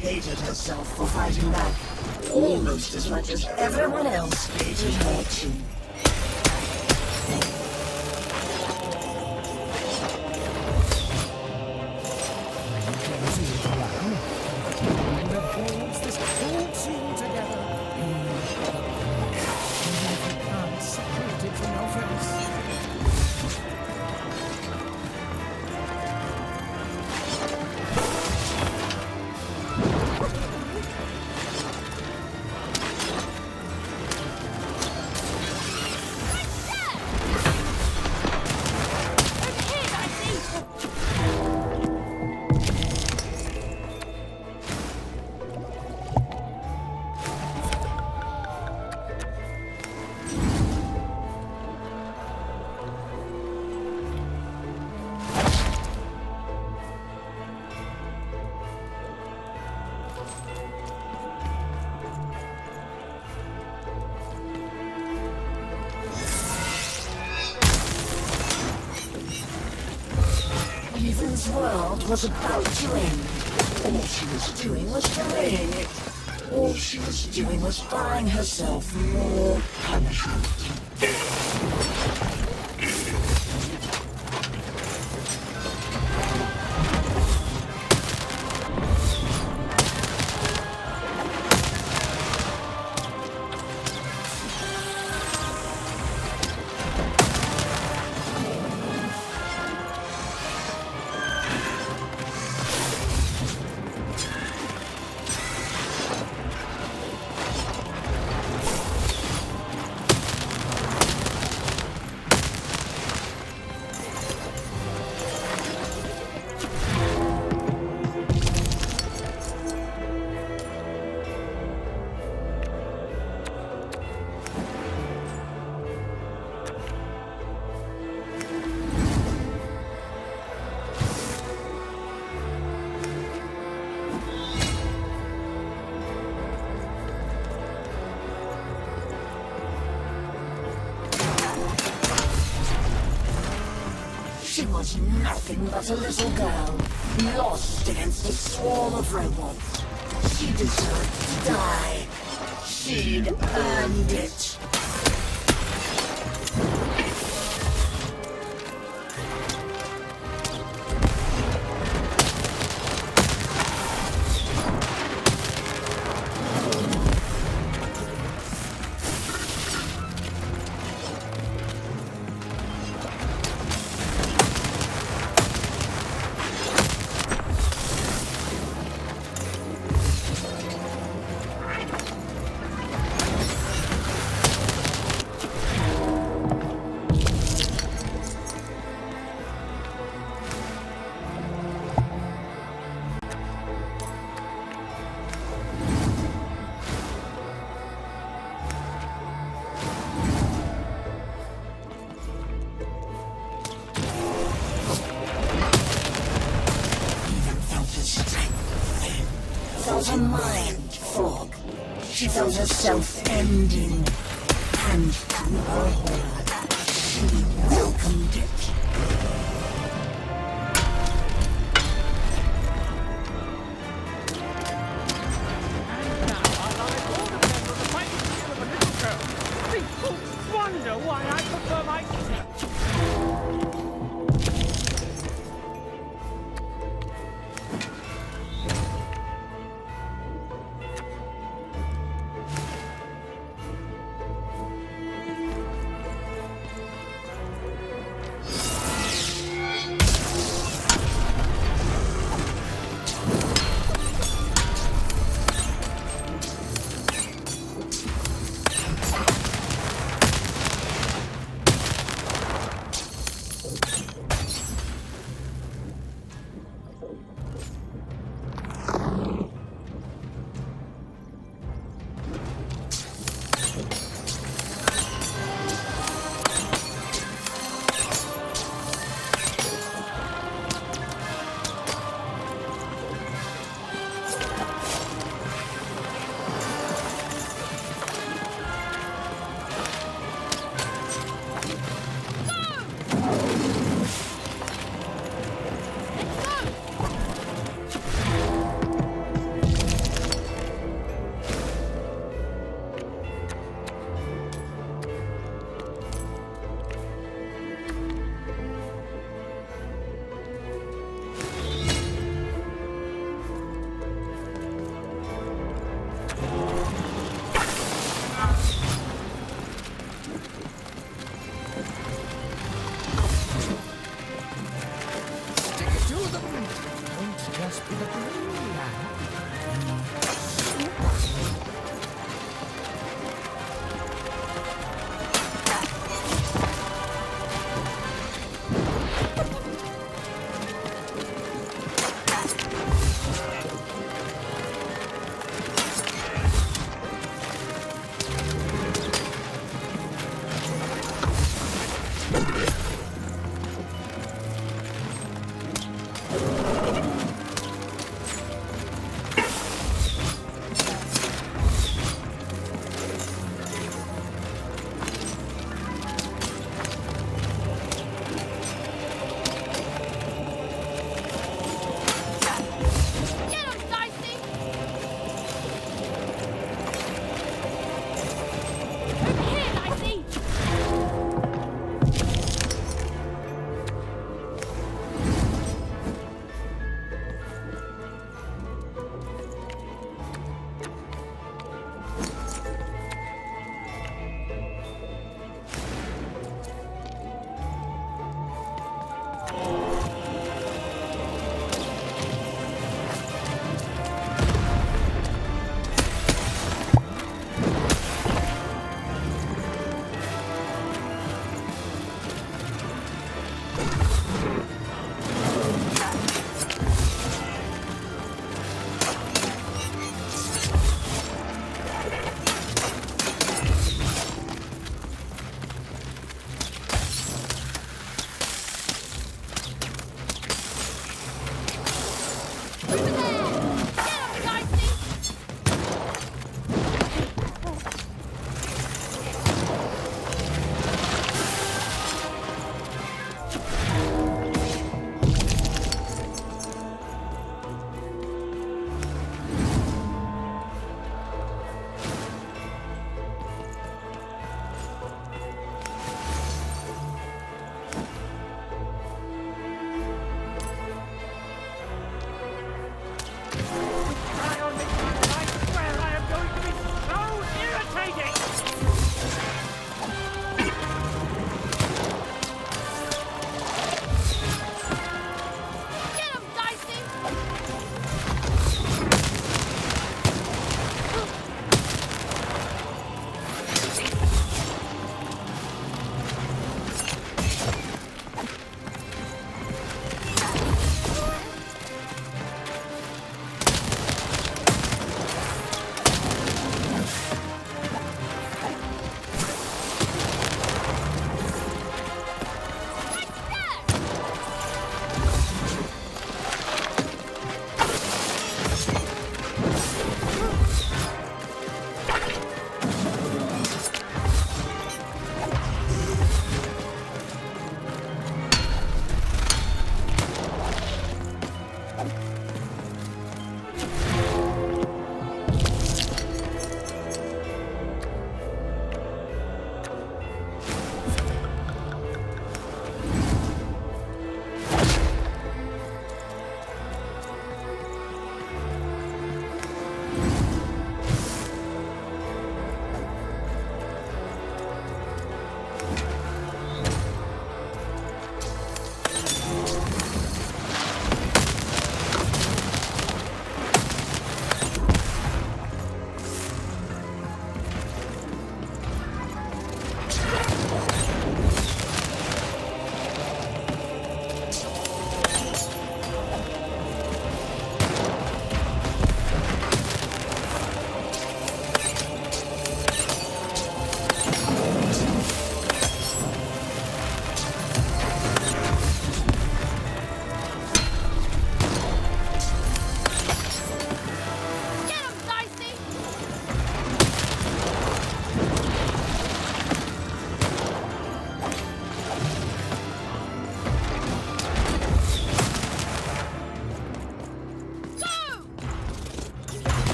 Hated herself for fighting back, almost as much as everyone else hated her too. Holds this whole team together. Even if you can't separate it from your face. Ethan's world was about to end. All she was doing was delaying it. All she was doing was buying herself more punishment. She was nothing but a little girl, lost against a swarm of robots. She deserved to die. She'd earned it. mind fog. She felt herself ending, and to her horror, she welcomed it. Wonder why I prefer my...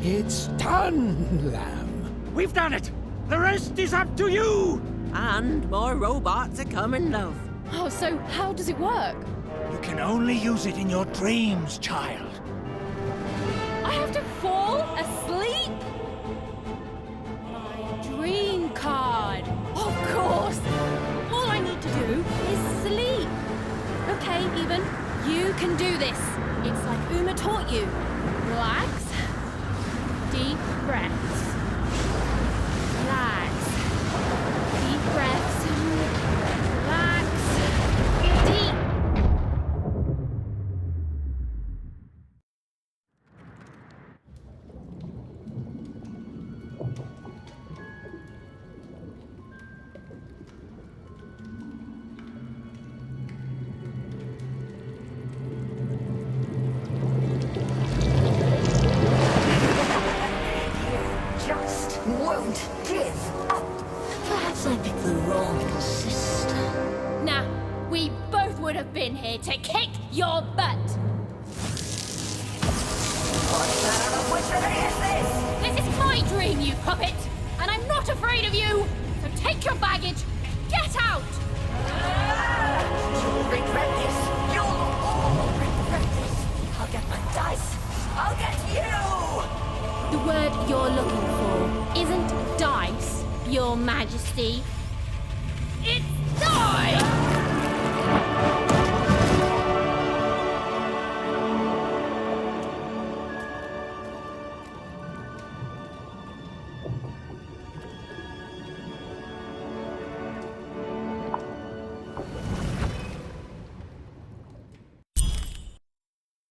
It's done, Lamb. We've done it! The rest is up to you! And more robots are coming, love. Oh, so how does it work? You can only use it in your dreams, child. I have to fall asleep? My dream card. Of course. All I need to do is sleep. Okay, Even, you can do this. It's like Uma taught you. Relax. Deep breaths. Relax. Deep breaths. Relax. Deep. Just won't give up. Perhaps I picked the wrong sister. Nah, we both would have been here to kick your butt. What kind of witchery is this? This is my dream, you puppet, and I'm not afraid of you. So take your baggage, get out. You'll regret this. You'll all regret this. I'll get my dice. I'll get you! The word you're looking for isn't dice, Your Majesty. It's die!